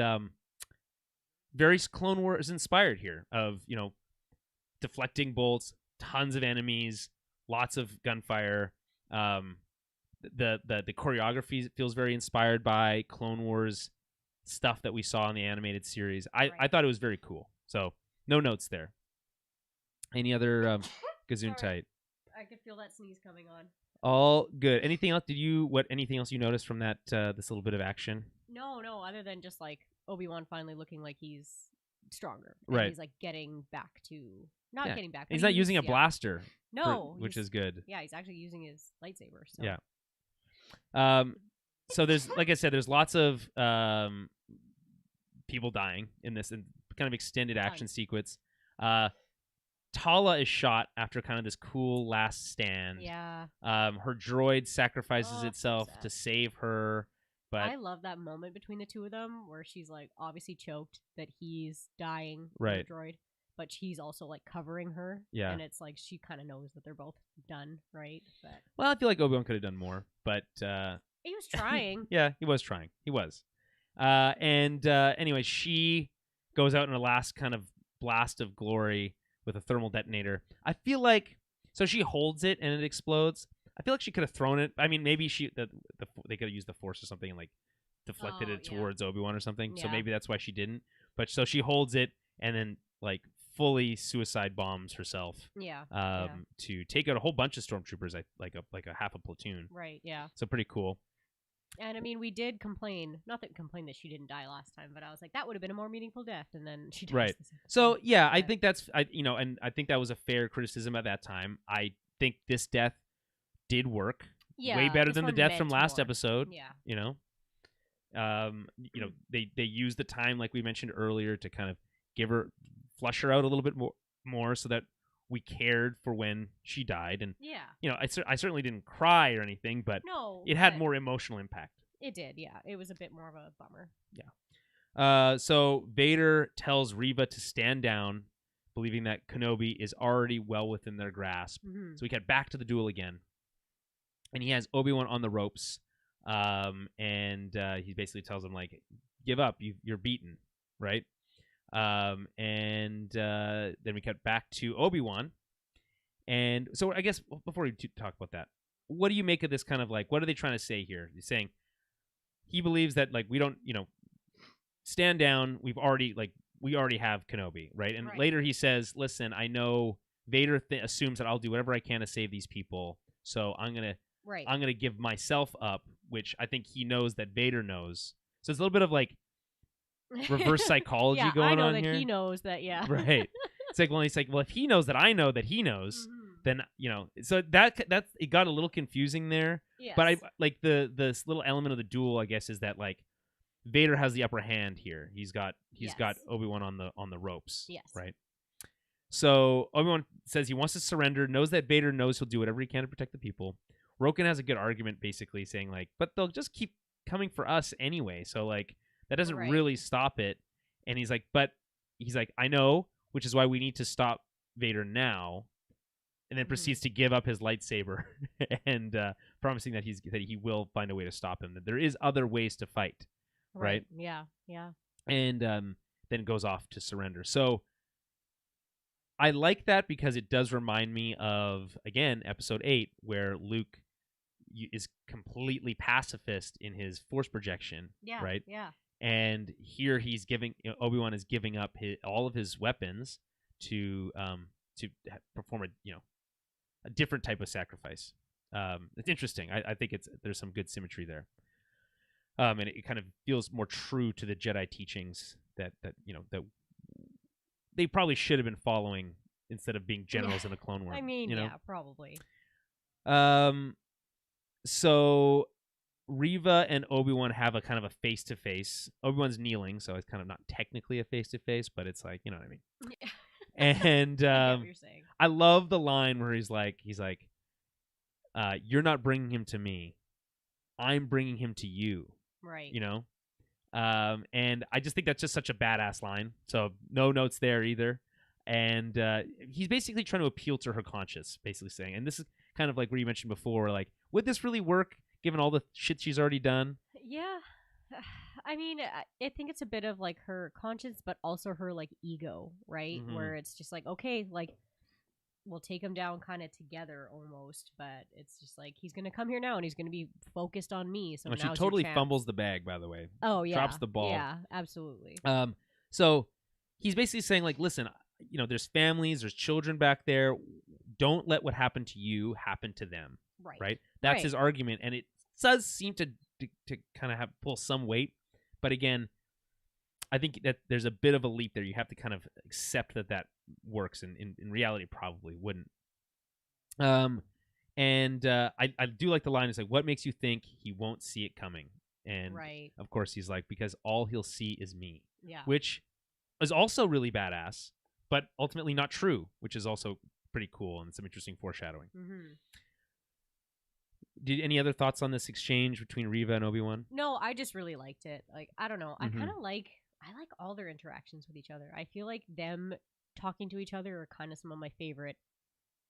very Clone Wars inspired here of, deflecting bolts, tons of enemies, lots of gunfire. The choreography feels very inspired by Clone Wars stuff that we saw in the animated series. I thought it was very cool. So no notes there. Any other Gesundheit? I could feel that sneeze coming on. All good. Anything else? Anything else you noticed from that this little bit of action? No, other than just like Obi-Wan finally looking like he's stronger. Right. He's like getting back to getting back. He's not using a blaster. No, which is good. Yeah, he's actually using his lightsaber. So. Yeah. So there's, like I said, there's lots of people dying in this kind of extended action sequence. Tala is shot after kind of this cool last stand. Yeah. Her droid sacrifices itself to save her. But I love that moment between the two of them where she's like obviously choked that he's dying, right? The droid, but she's also like covering her. Yeah. And it's like she kind of knows that they're both done, right? But well, I feel like Obi-Wan could have done more, but he was trying. Yeah, he was trying. He was. Anyway, she goes out in her last kind of blast of glory with a thermal detonator. I feel like she holds it and it explodes. I feel like she could have thrown it. I mean, maybe they could have used the force or something and like deflected it towards Obi-Wan or something. Yeah. So maybe that's why she didn't. But so she holds it and then like fully suicide bombs herself. Yeah. To take out a whole bunch of stormtroopers, like a half a platoon. Right. Yeah. So pretty cool. And I mean, we did complain that she didn't die last time, but I was like, that would have been a more meaningful death, and then she dies. Right. So yeah, I think that's and I think that was a fair criticism at that time. I think this death did work way better than the death from last episode. Yeah. They used the time, like we mentioned earlier, to kind of flush her out a little bit more so that we cared for when she died. And I certainly didn't cry or anything, but it had more emotional impact. It did, yeah. It was a bit more of a bummer. Yeah. So Vader tells Reva to stand down, believing that Kenobi is already well within their grasp. Mm-hmm. So we get back to the duel again. And he has Obi-Wan on the ropes, and he basically tells him, like, give up, you're beaten, right? Then we cut back to Obi-Wan. And so I guess before we talk about that, what do you make of this kind of, like, what are they trying to say here? He's saying he believes that, like, we don't, stand down, we already have Kenobi, right? And later he says, listen, I know Vader assumes that I'll do whatever I can to save these people, so I'm going to give myself up, which I think he knows that Vader knows. So it's a little bit of like reverse psychology going on here. I know that he knows that, yeah. Right. It's like, well, if he knows that I know that he knows, then, so that's it got a little confusing there. Yes. But I like this little element of the duel, I guess, is that like Vader has the upper hand here. He's got Obi-Wan on the ropes. Yes. Right. So Obi-Wan says he wants to surrender, knows that Vader knows he'll do whatever he can to protect the people. Roken has a good argument, basically saying like, but they'll just keep coming for us anyway. So like that doesn't really stop it. And he's like, I know, which is why we need to stop Vader now. and then proceeds to give up his lightsaber and promising that he will find a way to stop him. That there is other ways to fight, right? Yeah. And then goes off to surrender. So I like that because it does remind me of, again, Episode 8, where Luke is completely pacifist in his force projection, right? Yeah. And here he's giving Obi-Wan is giving up all of his weapons to perform a different type of sacrifice. It's interesting. I think there's some good symmetry there, and it kind of feels more true to the Jedi teachings that they probably should have been following instead of being generals in the Clone Wars. I mean, probably. So Reva and Obi-Wan have a kind of a face-to-face. Obi-Wan's kneeling, so it's kind of not technically a face-to-face, but it's like, you know what I mean. Yeah. And I get what you're saying. I love the line where he's like, "You're not bringing him to me. I'm bringing him to you." Right. You know? And I just think that's just such a badass line. So no notes there either. And he's basically trying to appeal to her conscience, basically saying, and this is kind of like what you mentioned before, like, would this really work given all the shit she's already done? Yeah. I mean, I think it's a bit of like her conscience, but also her like ego, right? Mm-hmm. Where it's just like, okay, like we'll take him down kind of together almost, but it's just like he's gonna come here now and he's gonna be focused on me. So she totally fumbles the bag, by the way. Oh yeah, drops the ball. Yeah, absolutely. So he's basically saying like, listen, there's families, there's children back there. Don't let what happened to you happen to them. Right. That's his argument, and it does seem to kind of pull some weight. But again, I think that there's a bit of a leap there. You have to kind of accept that works, and in reality, probably wouldn't. And I do like the line. It's like, what makes you think he won't see it coming? And of course, he's like, because all he'll see is me. Yeah. Which is also really badass, but ultimately not true, which is also pretty cool and some interesting foreshadowing. Mm-hmm. Any other thoughts on this exchange between Reva and Obi-Wan? No, I just really liked it. Like, I don't know. I kind of I like all their interactions with each other. I feel like them talking to each other are kind of some of my favorite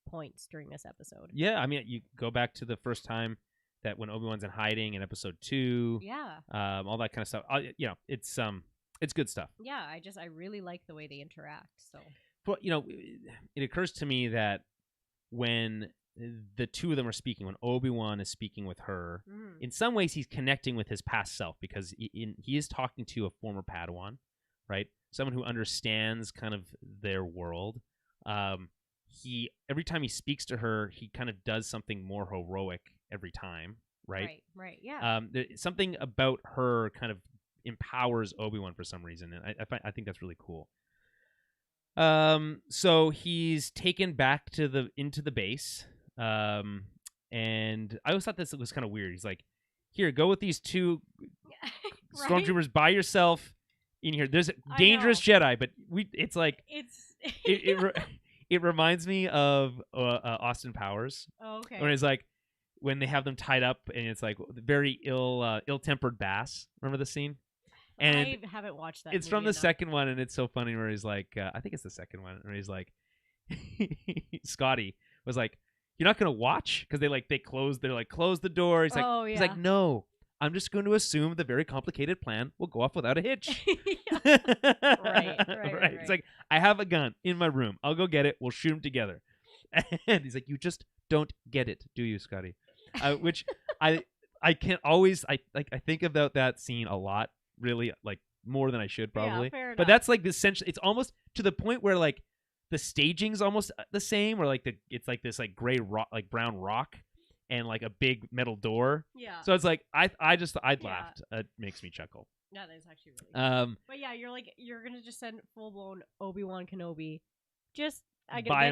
points during this episode. Yeah, I mean, you go back to the first time that when Obi-Wan's in hiding in Episode 2. Yeah. All that kind of stuff. It's good stuff. Yeah, I really like the way they interact. So, but it occurs to me that when the two of them are speaking, when Obi-Wan is speaking with her, in some ways he's connecting with his past self, because he is talking to a former Padawan, right? Someone who understands kind of their world. Every time he speaks to her, he kind of does something more heroic every time, right? Right, yeah. Something about her kind of empowers Obi-Wan for some reason, and I think that's really cool. So he's taken back into the base. And I always thought this was kind of weird. He's like, here, go with these two stormtroopers by yourself in here. There's a dangerous Jedi, but it's like, it reminds me of Austin Powers. Oh, okay. When they have them tied up, and it's like very ill-tempered Bass. Remember the scene? And I haven't watched that. It's from the second one, and it's so funny where he's like, I think it's the second one, where he's like, Scotty was like, you're not gonna watch? Because they close the door. He's like, he's like, no, I'm just going to assume the very complicated plan will go off without a hitch. Right. It's like, I have a gun in my room. I'll go get it. We'll shoot them together. And he's like, you just don't get it, do you, Scotty? Which I can't always. I think about that scene a lot. Really, like, more than I should probably. Yeah, fair enough. But that's like essentially, it's almost to the point where like the staging's almost the same, or like it's like this like gray rock, like brown rock, and like a big metal door. Yeah. So it's like I laughed. It makes me chuckle. Yeah, that's actually really cool. But yeah, you're gonna just send full blown Obi-Wan Kenobi, just by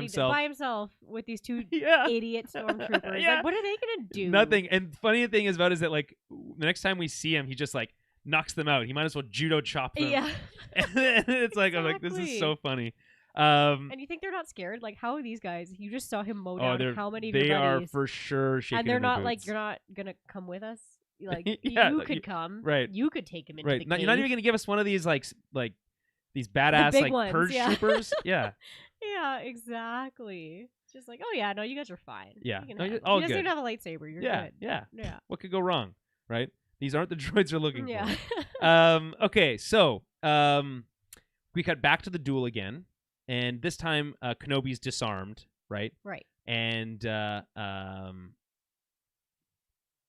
himself with these two idiot stormtroopers. Like, what are they gonna do? Nothing. And the funny thing is about is that like the next time we see him, he just like knocks them out. He might as well judo chop them. Yeah. And it's like, I'm like, this is so funny. And you think they're not scared? Like, how are these guys? You just saw him mow down how many of your buddies. Are for sure shaking. And they're not boots. Like, you're not gonna come with us. Like, you could come. Right. You could take him into the cave. You're not even gonna give us one of these like these badass like ones, purge troopers. Yeah. Yeah, exactly. Just like, oh yeah, no, you guys are fine. Yeah, you no, can all he doesn't good. even have a lightsaber. You're Yeah, good. yeah. What could go wrong, right? These aren't the droids you're looking Yeah. for. Okay, so we cut back to the duel again, and this time Kenobi's disarmed, right? Right. And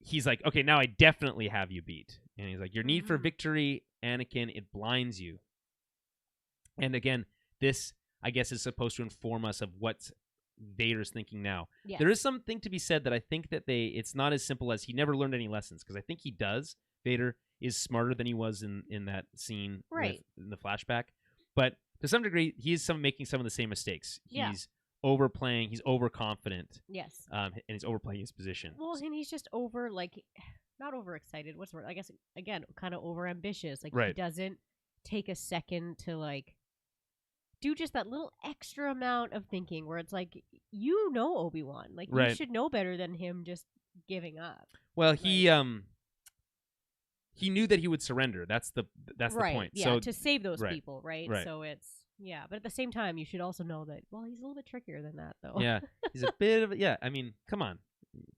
he's like, okay, now I definitely have you beat. And he's like, your need for victory, Anakin, it blinds you. And again, this, I guess, is supposed to inform us of what Vader's thinking now. Yes. There is something to be said that I think that it's not as simple as he never learned any lessons, because I think he does. Vader is smarter than he was in that scene in the flashback. But to some degree, he is making some of the same mistakes. He's overplaying. He's overconfident. Yes. And he's overplaying his position. Well, and he's just not overexcited. What's the word? I guess, again, kind of overambitious. Like, he doesn't take a second to, like, do just that little extra amount of thinking where it's like, Obi-Wan. Like, you should know better than him just giving up. Well, he knew that he would surrender. That's the point. Yeah, so, to save those people, right? Right. So it's, but at the same time, you should also know that, well, he's a little bit trickier than that, though. Yeah, he's a bit of I mean, come on.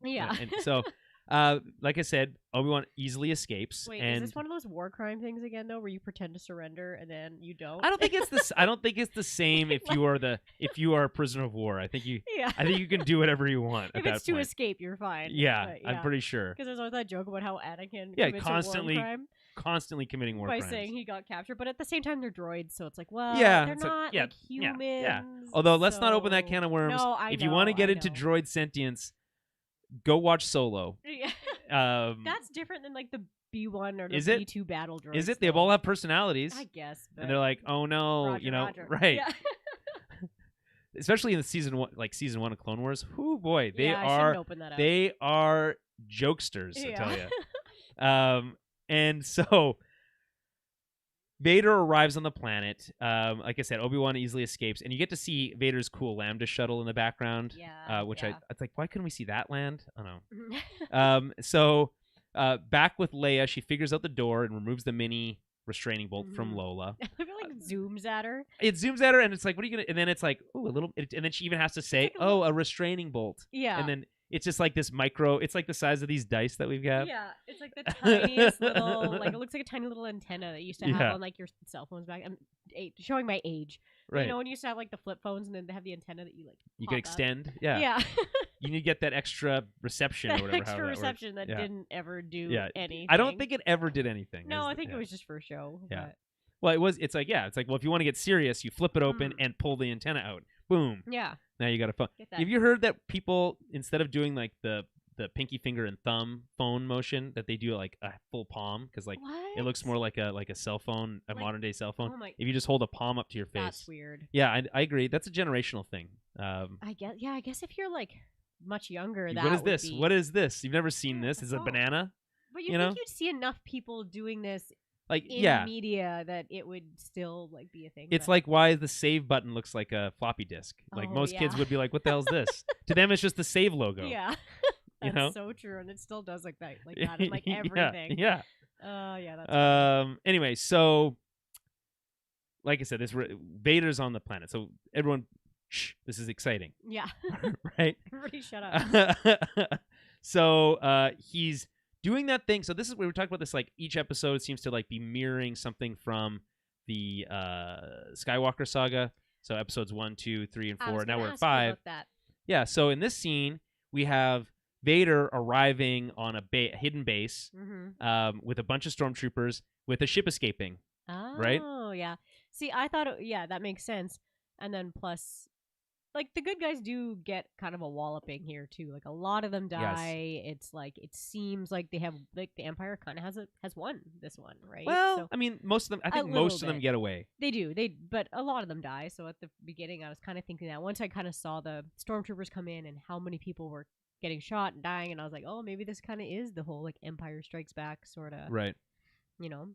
Yeah. And so, like I said, Obi-Wan easily escapes. Wait, and is this one of those war crime things again, though, where you pretend to surrender and then you don't? I don't think it's this. I don't think it's the same if you are a prisoner of war. I think you can do whatever you want. If it's to escape, you're fine. Yeah, I'm pretty sure. Because there's always that joke about how Anakin commits constantly a war crime. Constantly committing war crimes. By saying he got captured, but at the same time they're droids, so it's like, well, they're not like humans. Yeah. Although let's not open that can of worms. No, if you want to get into droid sentience, go watch Solo. Yeah. That's different than like the B1 or the B2 battle droids. Is it? They all have personalities. I guess. But and they're like, oh no, Roger. right. Yeah. Especially in the season 1 of Clone Wars. Whoo boy, they I shouldn't open that up. They are jokesters, I tell you. And so Vader arrives on the planet. Like I said, Obi-Wan easily escapes, and you get to see Vader's cool Lambda shuttle in the background. Yeah. It's like, why couldn't we see that land? I don't know. So back with Leia, she figures out the door and removes the mini restraining bolt from Lola. It like zooms at her. It zooms at her, and it's like, what are you gonna? And then it's like, oh, a little. And then she even has to say, a restraining bolt. Yeah. And then it's just like this micro. It's like the size of these dice that we've got. Yeah, it's like the tiniest little, like it looks like a tiny little antenna that you used to have on like your cell phones back. I'm showing my age. Right. You know when you used to have like the flip phones and then they have the antenna that you like. You could extend. Up. Yeah. Yeah. You need to get that extra reception or whatever. Extra reception that didn't ever do anything. I don't think it ever did anything. No, I think it was just for show. Yeah. But... Well, it's like, well, if you want to get serious, you flip it open and pull the antenna out. Boom. Yeah. Now you got a phone. Have you heard that people, instead of doing like the pinky finger and thumb phone motion, that they do like a full palm, because like it looks more like a cell phone, a modern day cell phone. If you just hold a palm up to your face. That's weird. Yeah, I agree. That's a generational thing. I guess if you're like much younger, what is this? What is this? You've never seen this? It's a banana. But you think you'd see enough people doing this like in media that it would still like be a thing. It's like why the save button looks like a floppy disk. Like most kids would be like, "What the hell's this?" To them, it's just the save logo. Yeah. That's so true, and it still does like that in like everything. Yeah. Yeah. That's anyway, so like I said, this Vader's on the planet, so everyone, shh, this is exciting. Yeah. Right. Everybody, shut up. So he's doing that thing. So this is where we talked about this. Like each episode seems to like be mirroring something from the Skywalker saga. So episodes 1, 2, 3, and 4. Now we're at 5. Yeah. So in this scene, we have Vader arriving on a hidden base with a bunch of stormtroopers with a ship escaping. Oh, right? Oh, yeah. See, I thought, that makes sense. And then plus, like, the good guys do get kind of a walloping here, too. Like, a lot of them die. Yes. It's like, it seems like they have, like, the Empire kind of has won this one, right? Well, I mean, most of them, I think most of them get away. They do. But a lot of them die. So at the beginning, I was kind of thinking that. Once I kind of saw the stormtroopers come in and how many people were getting shot and dying, and I was like, oh, maybe this kind of is the whole like Empire Strikes Back sort of, right? You know,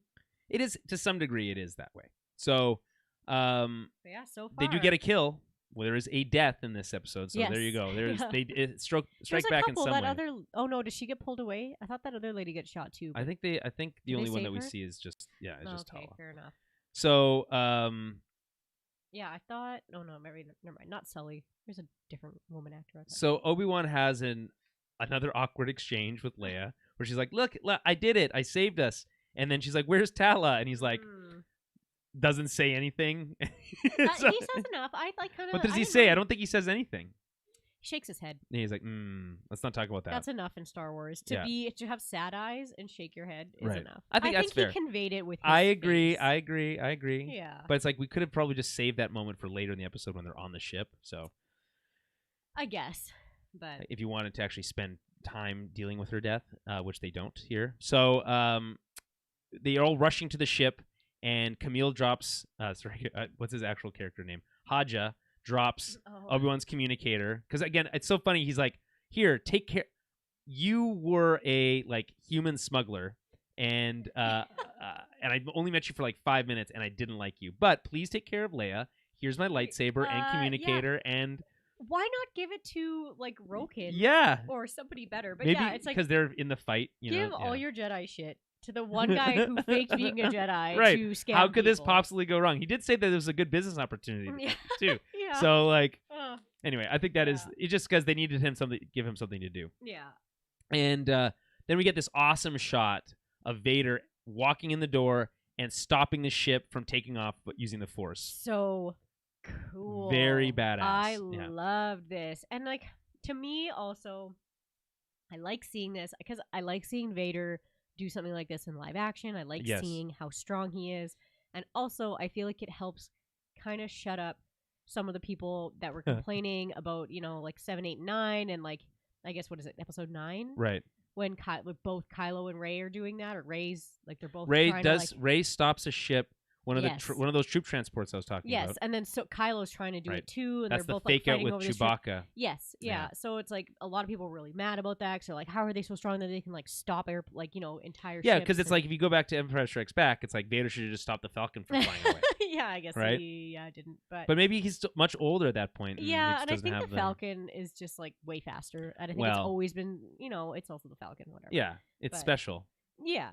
it is to some degree. It is that way. So, so far they do get a kill. Well, there is a death in this episode, so there you go. There's they strike back in some way. Oh no, does she get pulled away? I thought that other lady gets shot too. I think the only one that we see is just Tala. Fair enough. So Yeah, I thought. Oh no, maybe never mind. Not Sully. There's a different woman actor. So Obi-Wan has another awkward exchange with Leia, where she's like, "Look, I did it. I saved us." And then she's like, "Where's Tala?" And he's like, doesn't say anything. He says enough. I like kind of. What does he say? I don't think he says anything. Shakes his head. And he's like, let's not talk about that. That's enough in Star Wars. To have sad eyes and shake your head is enough. I think that's fair. He conveyed it with his I agree. face. I agree. Yeah. But it's like we could have probably just saved that moment for later in the episode when they're on the ship. So I guess. But if you wanted to actually spend time dealing with her death, which they don't here. So they're all rushing to the ship, and Camille drops what's his actual character name? Haja drops Obi-Wan's communicator, because again, it's so funny. He's like, "Here, take care. You were a human smuggler, and and I only met you for 5 minutes, and I didn't like you. But please take care of Leia. Here's my lightsaber and communicator, and why not give it to Roken? Yeah, or somebody better. But maybe yeah, it's because they're in the fight. Give all your Jedi shit to the one guy who faked being a Jedi right. to scam How could this people. possibly go wrong? He did say that it was a good business opportunity too. Yeah. So anyway, I think that is it's just because they needed give him something to do. Yeah. And then we get this awesome shot of Vader walking in the door and stopping the ship from taking off, but using the Force. So cool. Very badass. I love this, and to me also, I like seeing this because I like seeing Vader do something like this in live action. I like seeing how strong he is. And also, I feel like it helps kind of shut up some of the people that were complaining about, 7, 8, 9, and I guess, what is it, episode 9? Right. When both Kylo and Rey are doing that, or Rey's, they're both Rey stops a ship. One of one of those troop transports I was talking about. Yes, and then so Kylo's trying to do it too, and that's they're both the fake out fighting with over Chewbacca. Yes, yeah. So it's a lot of people are really mad about that. So how are they so strong that they can stop entire? Yeah, because it's if you go back to Empire Strikes Back, it's Vader should have just stopped the Falcon from flying away. Yeah, I guess right? He didn't, but maybe he's much older at that point. And yeah, and I think the Falcon is just way faster, and I think it's always been, it's also the Falcon, whatever. Yeah, it's special. Yeah.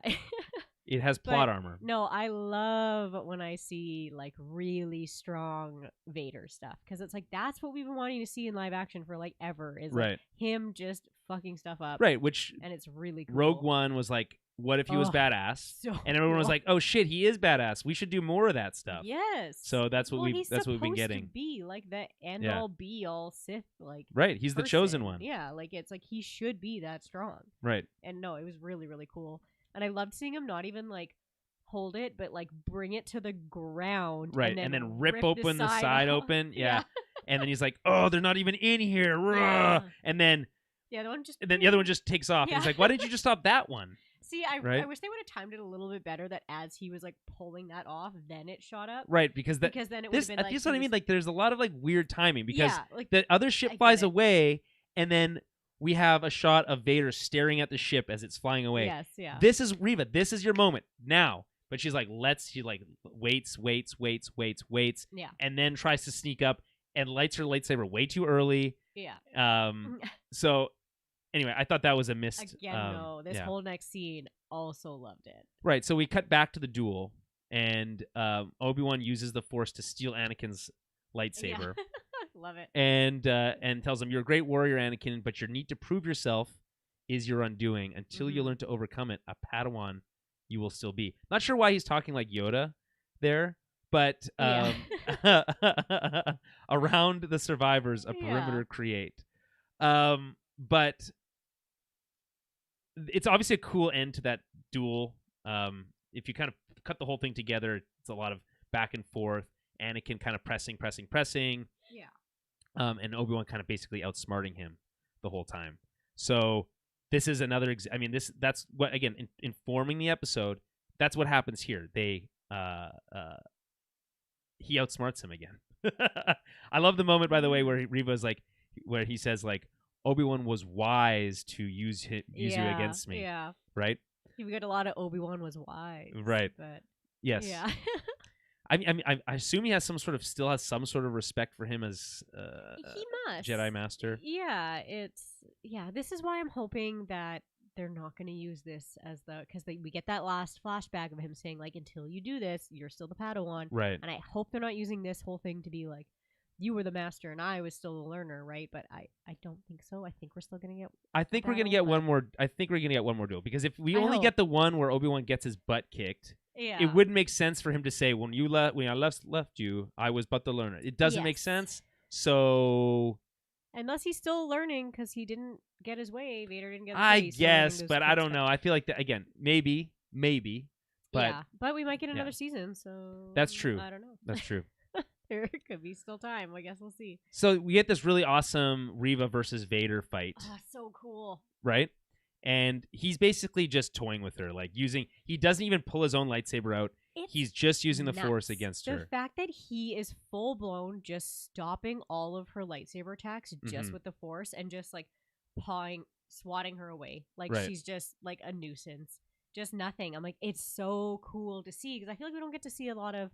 It has plot armor. No, I love when I see really strong Vader stuff, because it's that's what we've been wanting to see in live action for ever, is him just fucking stuff up. Right, which and it's really cool. Rogue One was what if he was badass? So and everyone was like, "Oh shit, he is badass. We should do more of that stuff." Yes. So that's what we've been getting. To be the end all be all Sith right, he's the chosen one. Yeah, it's he should be that strong. Right. And no, it was really, really cool. And I loved seeing him not even hold it, but bring it to the ground. Right, and then rip open the side open. Yeah. And then he's like, "Oh, they're not even in here." Yeah. And then the other one just takes off. Yeah. And he's like, "Why didn't you just stop that one?" See, I wish they would have timed it a little bit better, that as he was pulling that off, then it shot up. Right, because then it would have been that's what I mean. There's a lot of weird timing, because the other ship flies away, and then we have a shot of Vader staring at the ship as it's flying away. Yes, yeah. This is Reva. This is your moment now. But she's she waits, yeah, and then tries to sneak up and lights her lightsaber way too early. Yeah. So anyway, I thought that was a missed. Again, this whole next scene, also loved it. Right. So we cut back to the duel, and Obi-Wan uses the Force to steal Anakin's lightsaber. Yeah. Love it. And tells him, "You're a great warrior, Anakin, but your need to prove yourself is your undoing. Until you learn to overcome it, a Padawan you will still be." Not sure why he's talking like Yoda there, but around the survivors, a perimeter create. But it's obviously a cool end to that duel. If you kind of cut the whole thing together, it's a lot of back and forth. Anakin kind of pressing. Yeah. And Obi-Wan kind of basically outsmarting him the whole time. So this is another. That's what, again, informing the episode. That's what happens here. He outsmarts him again. I love the moment, by the way, where Reva's where he says Obi-Wan was wise to use you against me. Yeah. Right. We got a lot of Obi-Wan was wise. Right. But yes. Yeah. I assume he has still has some sort of respect for him as he must Jedi Master. Yeah, this is why I'm hoping that they're not going to use this as because we get that last flashback of him saying like, until you do this, you're still the Padawan. Right. And I hope they're not using this whole thing to be like, you were the master and I was still the learner, right? But I don't think so. I think we're still going to get. I think we're going to get one more. I think we're going to get one more duel, because if we only get the one where Obi-Wan gets his butt kicked, it wouldn't make sense for him to say, when I left you, I was but the learner. It doesn't make sense. So unless he's still learning because he didn't get his way, Vader didn't get his way. I guess, but I don't know. I feel like that again. Maybe. But but we might get another season, so that's true. I don't know. That's true. There could be still time. I guess we'll see. So we get this really awesome Reva versus Vader fight. Oh, so cool. Right? And he's basically just toying with her, like he doesn't even pull his own lightsaber out. He's just using the Force against her. The fact that he is full blown just stopping all of her lightsaber attacks just with the Force and just like swatting her away. Like she's just like a nuisance. Just nothing. I'm like, it's so cool to see, because I feel like we don't get to see a lot of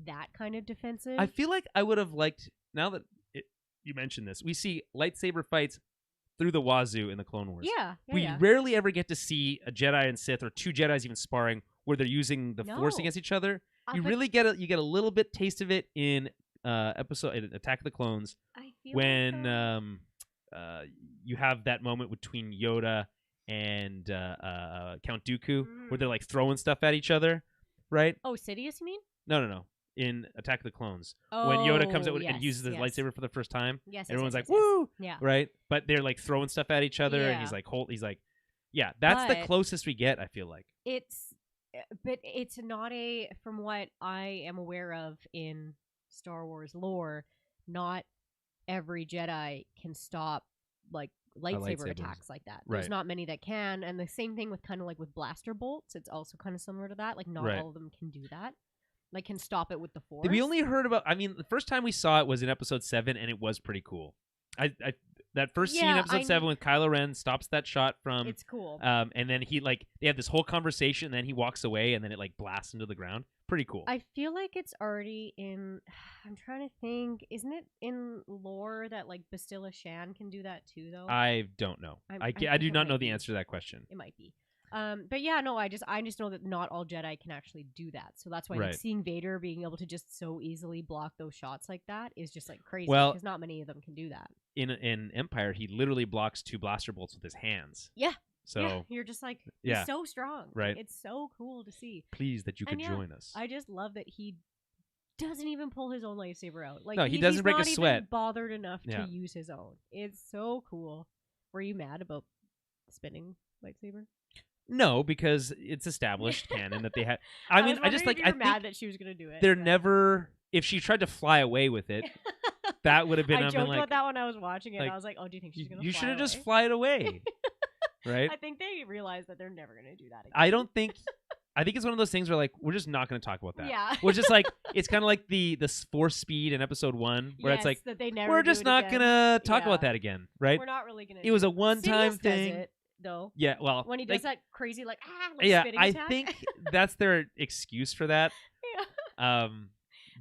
that kind of defensive. I feel like I would have liked, now that you mentioned this, we see lightsaber fights through the wazoo in the Clone Wars. We rarely ever get to see a Jedi and Sith, or two Jedis even sparring, where they're using the Force against each other. You really get a little bit taste of it in Attack of the Clones, when you have that moment between Yoda and Count Dooku, where they're like throwing stuff at each other, right? Oh, Sidious, you mean? No. In Attack of the Clones, when Yoda comes out and uses his lightsaber for the first time, everyone's like, "Woo!" Yeah, right. But they're like throwing stuff at each other, and he's like, yeah. That's the closest we get. I feel like but it's not from what I am aware of in Star Wars lore, not every Jedi can stop like lightsaber attacks like that. There's not many that can, and the same thing with kind of like with blaster bolts. It's also kind of similar to that. Like not all of them can do that. Like can stop it with the Force. We only heard about. I mean, the first time we saw it was in Episode 7, and it was pretty cool. That first scene, Episode 7, with Kylo Ren stops that shot from. It's cool. And then they have this whole conversation, and then he walks away, and then it like blasts into the ground. Pretty cool. I feel like it's already in. I'm trying to think. Isn't it in lore that like Bastilla Shan can do that too, though? I don't know. I do not know the answer to that question. It might be. But yeah, no, I just know that not all Jedi can actually do that. So that's why like, seeing Vader being able to just so easily block those shots like that is just like crazy, because not many of them can do that. In Empire, he literally blocks 2 blaster bolts with his hands. Yeah. So you're just like, he's so strong. Right. It's so cool to see. Pleased that you could join us. I just love that he doesn't even pull his own lightsaber out. Like, no, he doesn't break a sweat. He's not even bothered enough to use his own. It's so cool. Were you mad about spinning lightsaber? No, because it's established canon that they had. I mean, I just like. I mad that she was gonna do it. They're never. If she tried to fly away with it, that would have been. I joked about that when I was watching it. Like, I was like, "Oh, do you think she's gonna?" You should have just fly it away, right? I think they realize that they're never gonna do that again. I don't think. I think it's one of those things where like we're just not going to talk about that. Yeah, we're just like it's kind of like the Force speed in Episode 1, where it's like that they never we're just not gonna talk about that again, right? We're not really gonna. It was a one-time thing. Does it, though. Yeah, well, when he does that crazy like spinning attack. I think that's their excuse for that. Yeah.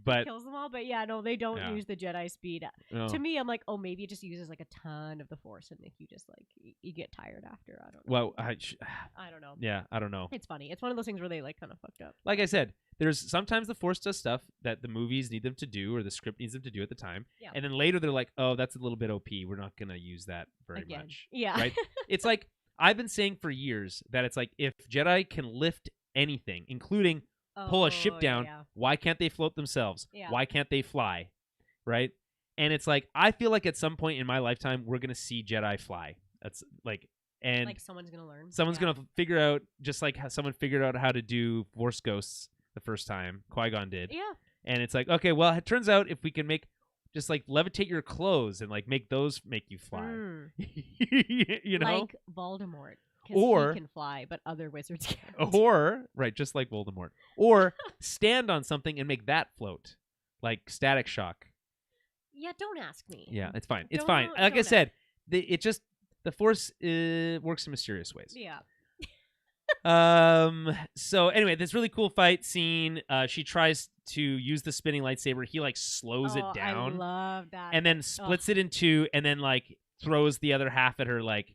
But kills them all. But yeah, no, they don't use the Jedi speed. No. To me, I'm like, oh, maybe it just uses like a ton of the Force and make you just like you get tired after. I don't know. Well, I don't know. Yeah, I don't know. It's funny. It's one of those things where they like kind of fucked up. Like I said, there's sometimes the Force does stuff that the movies need them to do or the script needs them to do at the time, and then later they're like, oh, that's a little bit OP. We're not gonna use that very much. Yeah, right. It's like I've been saying for years that it's like if Jedi can lift anything, including pull a ship down, why can't they float themselves? Why can't they fly? Right? And it's like I feel like at some point in my lifetime we're gonna see Jedi fly. That's like someone's gonna learn. Someone's gonna figure out, just like how someone figured out how to do Force Ghosts the first time. Qui-Gon did. Yeah. And it's like, okay, well, it turns out if we can make just like levitate your clothes and like make those make you fly. You know? Like Voldemort. Or he can fly, but other wizards can't. Or just like Voldemort. Or stand on something and make that float. Like Static Shock. Yeah, don't ask me. Yeah, it's fine. It's fine. Like I said, the Force works in mysterious ways. Yeah. So anyway, this really cool fight scene. She tries to use the spinning lightsaber. He like slows it down. I love that. And then splits it in two, and then like throws the other half at her. Like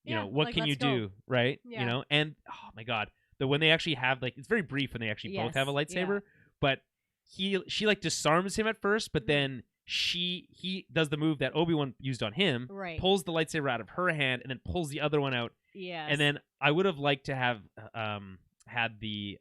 you know, what like, can you let's go. do, right? Yeah. You know, and oh my god, when they actually have like, it's very brief when they actually both have a lightsaber, but she like disarms him at first, but then he does the move that Obi-Wan used on him, pulls the lightsaber out of her hand, and then pulls the other one out. Yes. And then I would have liked to have had the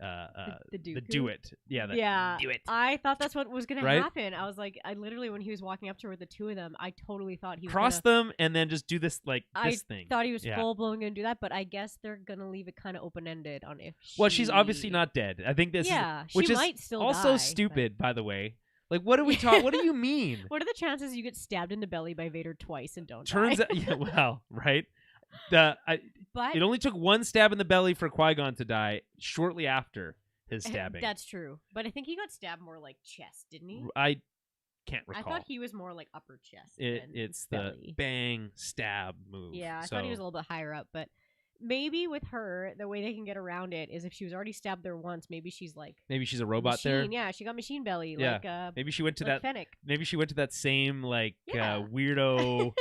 do it. Yeah, do it. I thought that's what was gonna happen. I was like, I literally, when he was walking up to her with the two of them, I totally thought he was cross them and then just do this this thing. I thought he was full blown gonna do that, but I guess they're gonna leave it kind of open ended on if. Well, she's obviously not dead. I think this is, which she is might still also die, stupid, by the way. Like, what are we talking? What do you mean? What are the chances you get stabbed in the belly by Vader twice and don't Turns die? out, yeah, well, right. But it only took one stab in the belly for Qui-Gon to die shortly after his stabbing. That's true. But I think he got stabbed more like chest, didn't he? I can't recall. I thought he was more like upper chest. It's belly. The bang stab move. Yeah, I thought he was a little bit higher up. But maybe with her, the way they can get around it is if she was already stabbed there once, maybe she's like... Maybe she's a robot machine. there. Yeah, she got machine belly. Yeah. Like, maybe she went to like that... Fennec. Maybe she went to that same weirdo...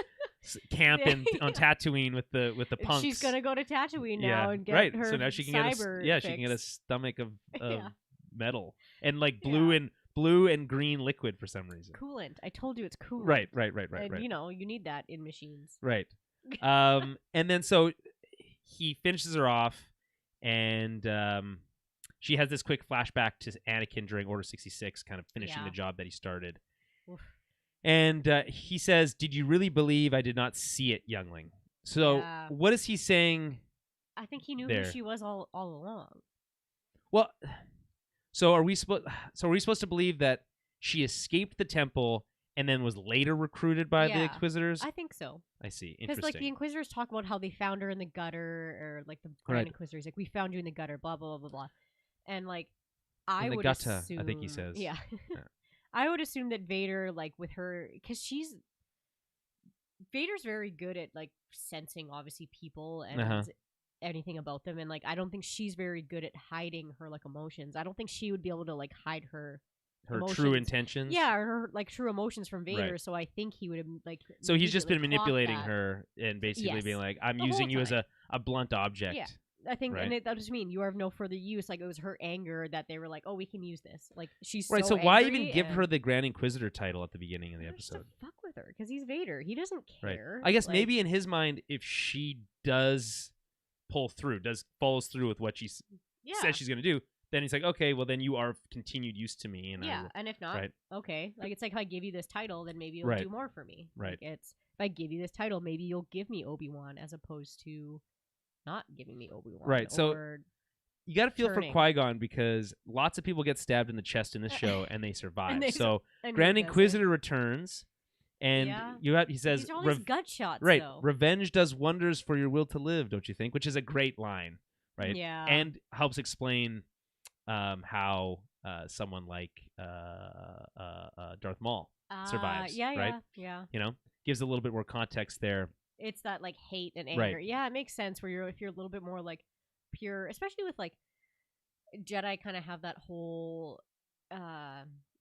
camp on Tatooine with the punks. She's gonna go to Tatooine now and get her so now she can cyber get she can get a stomach of yeah. metal and like blue and green liquid for some reason. Coolant. I told you it's coolant. Right. And you know, you need that in machines. Right. And then so he finishes her off, and she has this quick flashback to Anakin during Order 66, kind of finishing the job that he started. Oof. And he says, "Did you really believe I did not see it, youngling?" So what is he saying? I think he knew who she was all along. Well, so are we supposed to believe that she escaped the temple and then was later recruited by the Inquisitors? I think so. I see. Interesting. Because like the Inquisitors talk about how they found her in the gutter, or like the Grand Inquisitors, like, we found you in the gutter, blah blah blah blah blah, and like I would assume, I think he says. Yeah. I would assume that Vader, like with her, because Vader's very good at like sensing obviously people and anything about them, and like I don't think she's very good at hiding her like emotions. I don't think she would be able to like hide her emotions. True intentions. Yeah, her like true emotions from Vader. So I think he would have like. So he's just been manipulating her and basically being like, "I'm using you as a blunt object." Yeah. I think, and that just mean you are of no further use. Like, it was her anger that they were like, "Oh, we can use this." Like, she's right. So why even give her the Grand Inquisitor title at the beginning of the episode? Just to fuck with her, because he's Vader. He doesn't care. Right. I guess maybe in his mind, if she does follows through with what she says she's gonna do, then he's like, okay, well then you are of continued use to me. And and if not, okay. Like, it's like, if I give you this title, then maybe you'll do more for me. Right. Like, it's, if I give you this title, maybe you'll give me Obi-Wan as opposed to not giving me Obi-Wan. Right, so you got to feel for Qui-Gon, because lots of people get stabbed in the chest in this show and they survive. So Grand Inquisitor returns, and he says, these are all these gut shots, right? Though. Revenge does wonders for your will to live, don't you think? Which is a great line, right? Yeah, and helps explain how someone like Darth Maul survives. Right? Yeah. You know, gives a little bit more context there. It's that like hate and anger. Right. Yeah, it makes sense where if you're a little bit more like pure, especially with like Jedi kind of have that whole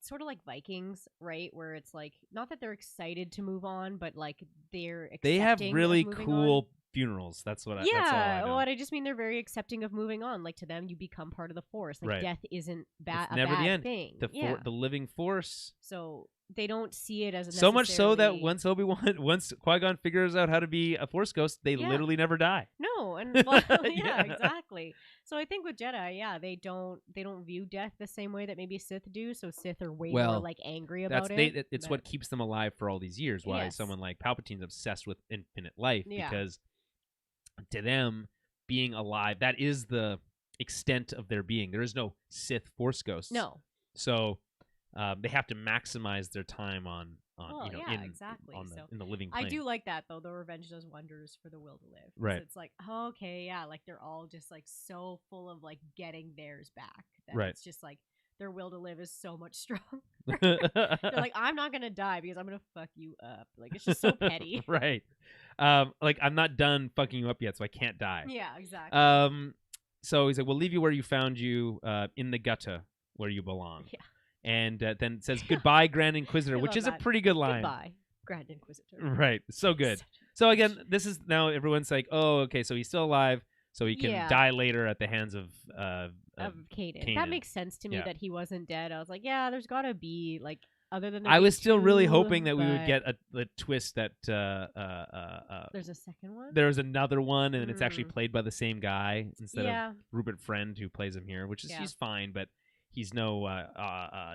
sort of like Vikings, right? Where it's like, not that they're excited to move on, but like they have really cool funerals. That's what that's all I know. Well, I just mean they're very accepting of moving on. Like, to them, you become part of the Force. Like, death isn't it's a never bad the end. thing. The living Force. So they don't see it as a so much so that once Qui-Gon figures out how to be a Force ghost, they literally never die. No, and well, exactly. So I think with Jedi, they don't view death the same way that maybe Sith do. So Sith are way more like angry about it. It's what keeps them alive for all these years. Why someone like Palpatine's obsessed with infinite life, because to them, being alive, that is the extent of their being. There is no Sith Force ghosts. No. So they have to maximize their time on in the living plane. I do like that, though. The revenge does wonders for the will to live. Right. So it's like, like they're all just like so full of like getting theirs back. That It's just like their will to live is so much stronger. They're like, I'm not gonna die because I'm gonna fuck you up. Like, it's just so petty. Right. Like, I'm not done fucking you up yet, so I can't die. Yeah, exactly. So he's like, we'll leave you where you found you, in the gutter where you belong. Yeah. And then it says, goodbye, Grand Inquisitor, which is a pretty good line. Goodbye, Grand Inquisitor. Right. So good. So again, this is now everyone's like, oh, okay, so he's still alive, so he can die later at the hands of Kanan. That makes sense to me that he wasn't dead. I was like, yeah, there's got to be like other than I was still really hoping that we would get a twist that there's a second one. There's another one, and it's actually played by the same guy instead of Rupert Friend, who plays him here, which is he's fine, but he's no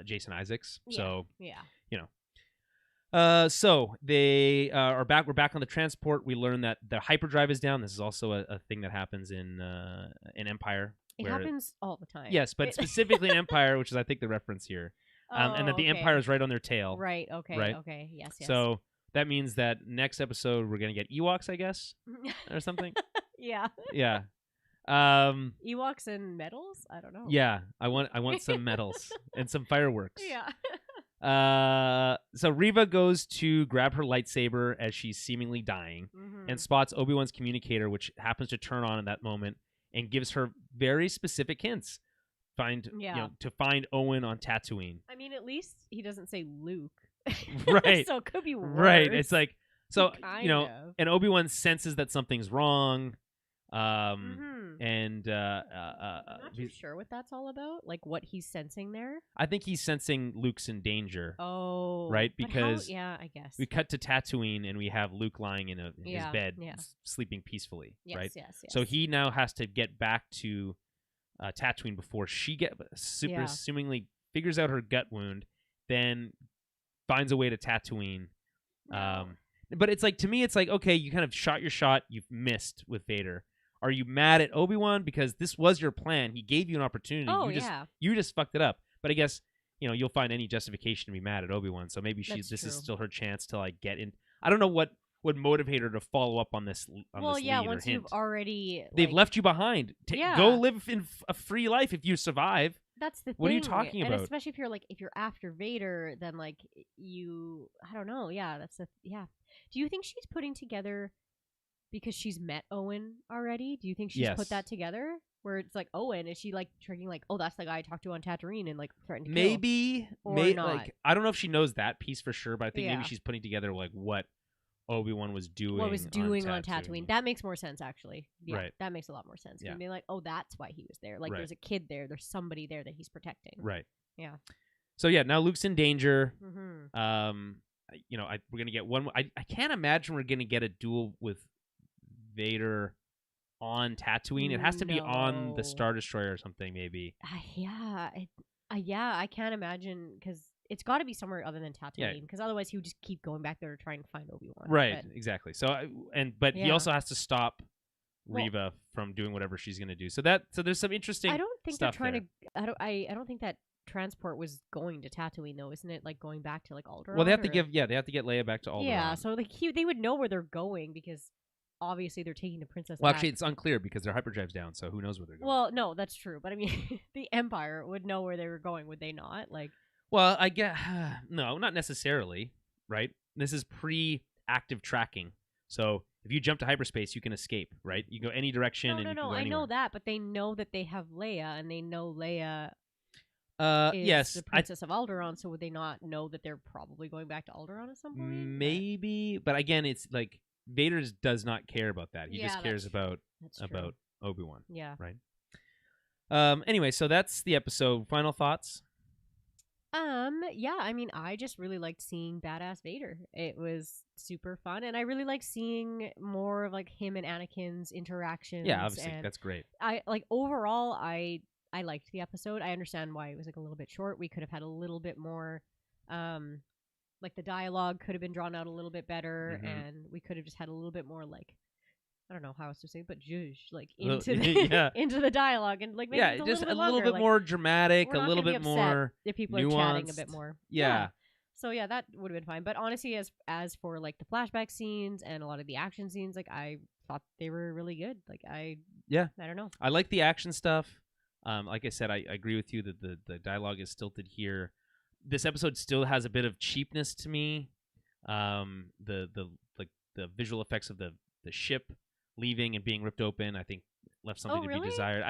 Jason Isaacs. So you know. So they are back. We're back on the transport. We learn that the hyperdrive is down. This is also a thing that happens in Empire. It happens all the time. Yes, but specifically in Empire, which is I think the reference here. And that the Empire is right on their tail. Right, okay, right? Okay, yes. So that means that next episode we're going to get Ewoks, I guess, or something. Yeah. Yeah. Ewoks and medals? I don't know. Yeah, I want some medals and some fireworks. Yeah. So Reva goes to grab her lightsaber as she's seemingly dying and spots Obi-Wan's communicator, which happens to turn on in that moment, and gives her very specific hints. To find Owen on Tatooine. I mean, at least he doesn't say Luke. Right. So it could be worse. Right. It's like, so, kind of. And Obi-Wan senses that something's wrong. And I'm not too sure what that's all about. Like what he's sensing there. I think he's sensing Luke's in danger. Oh. Right? Because I guess. we cut to Tatooine and we have Luke lying in his bed, sleeping peacefully. Yes, right? Yes. So he now has to get back to Tatooine before she assumingly figures out her gut wound, then finds a way to Tatooine. But it's like, to me, it's like, okay, you kind of shot your shot, you've missed with Vader. Are you mad at Obi-Wan because this was your plan? He gave you an opportunity. Oh, you just fucked it up. But I guess you'll find any justification to be mad at Obi-Wan. So maybe this is still her chance to like get in. I don't know what would motivate her to follow up on this. Once you've already they've left you behind. Go live in a free life if you survive. That's the thing. What are you talking about? And especially if you're after Vader, then like I don't know. Yeah, Do you think she's putting together because she's met Owen already? Do you think she's put that together? Where it's like Owen, is she like tricking like, oh, that's the guy I talked to on Tatooine and like threatened to kill? Maybe not. Like, I don't know if she knows that piece for sure, but I think maybe she's putting together like what Obi-Wan was doing. What was doing on Tatooine. That makes more sense, actually. Yeah, right. That makes a lot more sense. Yeah. Being like, oh, that's why he was there. Like, there's a kid there. There's somebody there that he's protecting. Right. Yeah. So yeah, now Luke's in danger. We're gonna get one. I can't imagine we're gonna get a duel with Vader on Tatooine. It has to be on the Star Destroyer or something, maybe. I can't imagine because it's got to be somewhere other than Tatooine, because otherwise he would just keep going back there to try and find Obi-Wan. Right, exactly. So, he also has to stop Reva from doing whatever she's going to do. So there's some interesting. I don't think they're trying to. I don't think that transport was going to Tatooine though, isn't it? Like going back to like Alderaan. Well, they have to get Leia back to Alderaan. Yeah, so like they would know where they're going because obviously they're taking the princess. Well, back. actually, it's unclear because their hyperdrive's down, so who knows where they're going. Well, no, that's true, but I mean, the Empire would know where they were going, would they not? Like. Well, I guess no, not necessarily, right? This is pre-active tracking. So if you jump to hyperspace, you can escape, right? You go any direction and you can go anywhere. I know that, but they know that they have Leia, and they know Leia is the Princess of Alderaan, so would they not know that they're probably going back to Alderaan at some point? Maybe, but again, it's like Vader does not care about that. He just cares about Obi-Wan. Yeah. Right? Anyway, so that's the episode. Final thoughts? Yeah, I mean, I just really liked seeing badass Vader. It was super fun, and I really like seeing more of like him and Anakin's interactions. Yeah, obviously, that's great. Overall, I liked the episode. I understand why it was like a little bit short. We could have had a little bit more, like the dialogue could have been drawn out a little bit better, and we could have just had a little bit more like, I don't know how else to say, but zhuzh, like into the into the dialogue, and like maybe just a little bit more dramatic, a little bit more if people nuanced. are chatting a bit more. Yeah. So yeah, that would have been fine. But honestly, as for like the flashback scenes and a lot of the action scenes, like I thought they were really good. Like I don't know. I like the action stuff. Like I said, I agree with you that the dialogue is stilted here. This episode still has a bit of cheapness to me. The visual effects of the ship leaving and being ripped open, I think left something to be desired.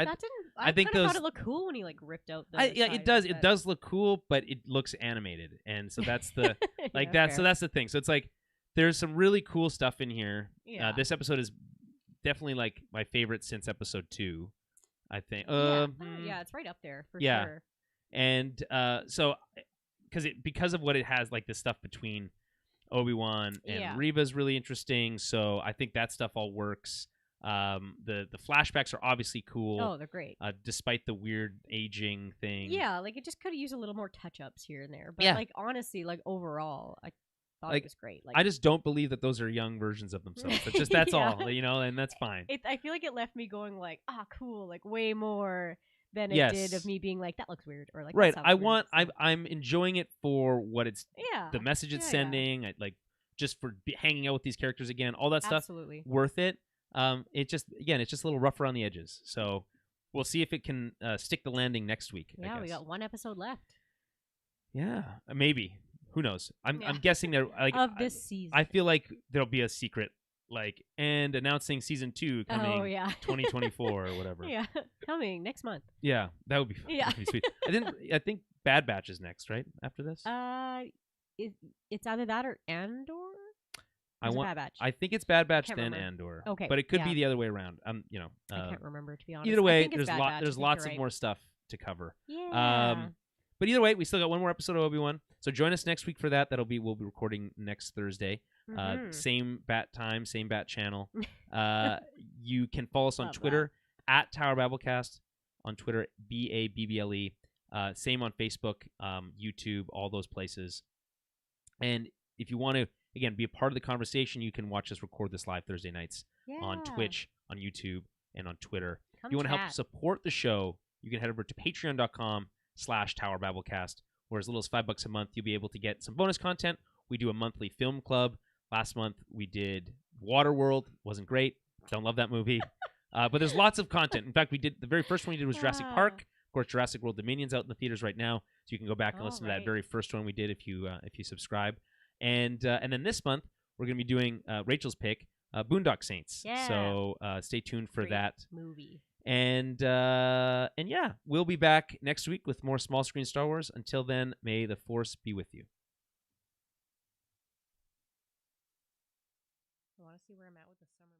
I think thought it looked cool when he like ripped out the it does. It does look cool, but it looks animated, and so that's the so that's the thing. So it's like there's some really cool stuff in here. Yeah. This episode is definitely like my favorite since episode 2, I think. Yeah, it's right up there for sure. And so because of what it has, like this stuff between Obi-Wan and Reva is really interesting. So I think that stuff all works. The flashbacks are obviously cool. Oh, they're great. Despite the weird aging thing. Yeah, like it just could have used a little more touch-ups here and there. But like honestly, like overall, I thought it was great. Like I just don't believe that those are young versions of themselves. It's just that's all, you know, and that's fine. I feel like it left me going like, cool, like way more than it did of me being like, that looks weird, or like, right. Weird, I'm enjoying it for what it's the message it's sending. Yeah. Like just for hanging out with these characters again, all that stuff. Absolutely Worth it. It's just a little rough around the edges. So we'll see if it can stick the landing next week. Yeah, we got one episode left. Yeah, maybe. Who knows? I'm guessing that like of this season. I feel like there'll be a secret and announcing season 2 coming 2024 or whatever. Yeah, coming next month. Yeah, that would be fun. Yeah, that'd be sweet. I think Bad Batch is next, right? After this. It's either that or Andor. Bad Batch. I think it's Bad Batch then Andor. Okay, but it could be the other way around. You know, I can't remember, to be honest. Either way, there's lots of more stuff to cover. Yeah. But either way, we still got one more episode of Obi-Wan. So join us next week for that. We'll be recording next Thursday. Same bat time, same bat channel. You can follow us on Twitter at Tower Babblecast, on Twitter BABBLE. Same on Facebook, YouTube, all those places. And if you want to again be a part of the conversation, you can watch us record this live Thursday nights on Twitch, on YouTube, and on Twitter. If you want to help support the show, you can head over to patreon.com/Tower Babblecast, where as little as $5 a month, you'll be able to get some bonus content. We do a monthly film club. Last month, we did Waterworld. Wasn't great. Don't love that movie. But there's lots of content. In fact, the very first one we did was Jurassic Park. Of course, Jurassic World Dominion's out in the theaters right now, so you can go back and listen to that very first one we did if you subscribe. And then this month, we're going to be doing Rachel's pick, Boondock Saints. Yeah. So stay tuned for that movie. And yeah, we'll be back next week with more small screen Star Wars. Until then, may the Force be with you. I want to see where I'm at with the summer.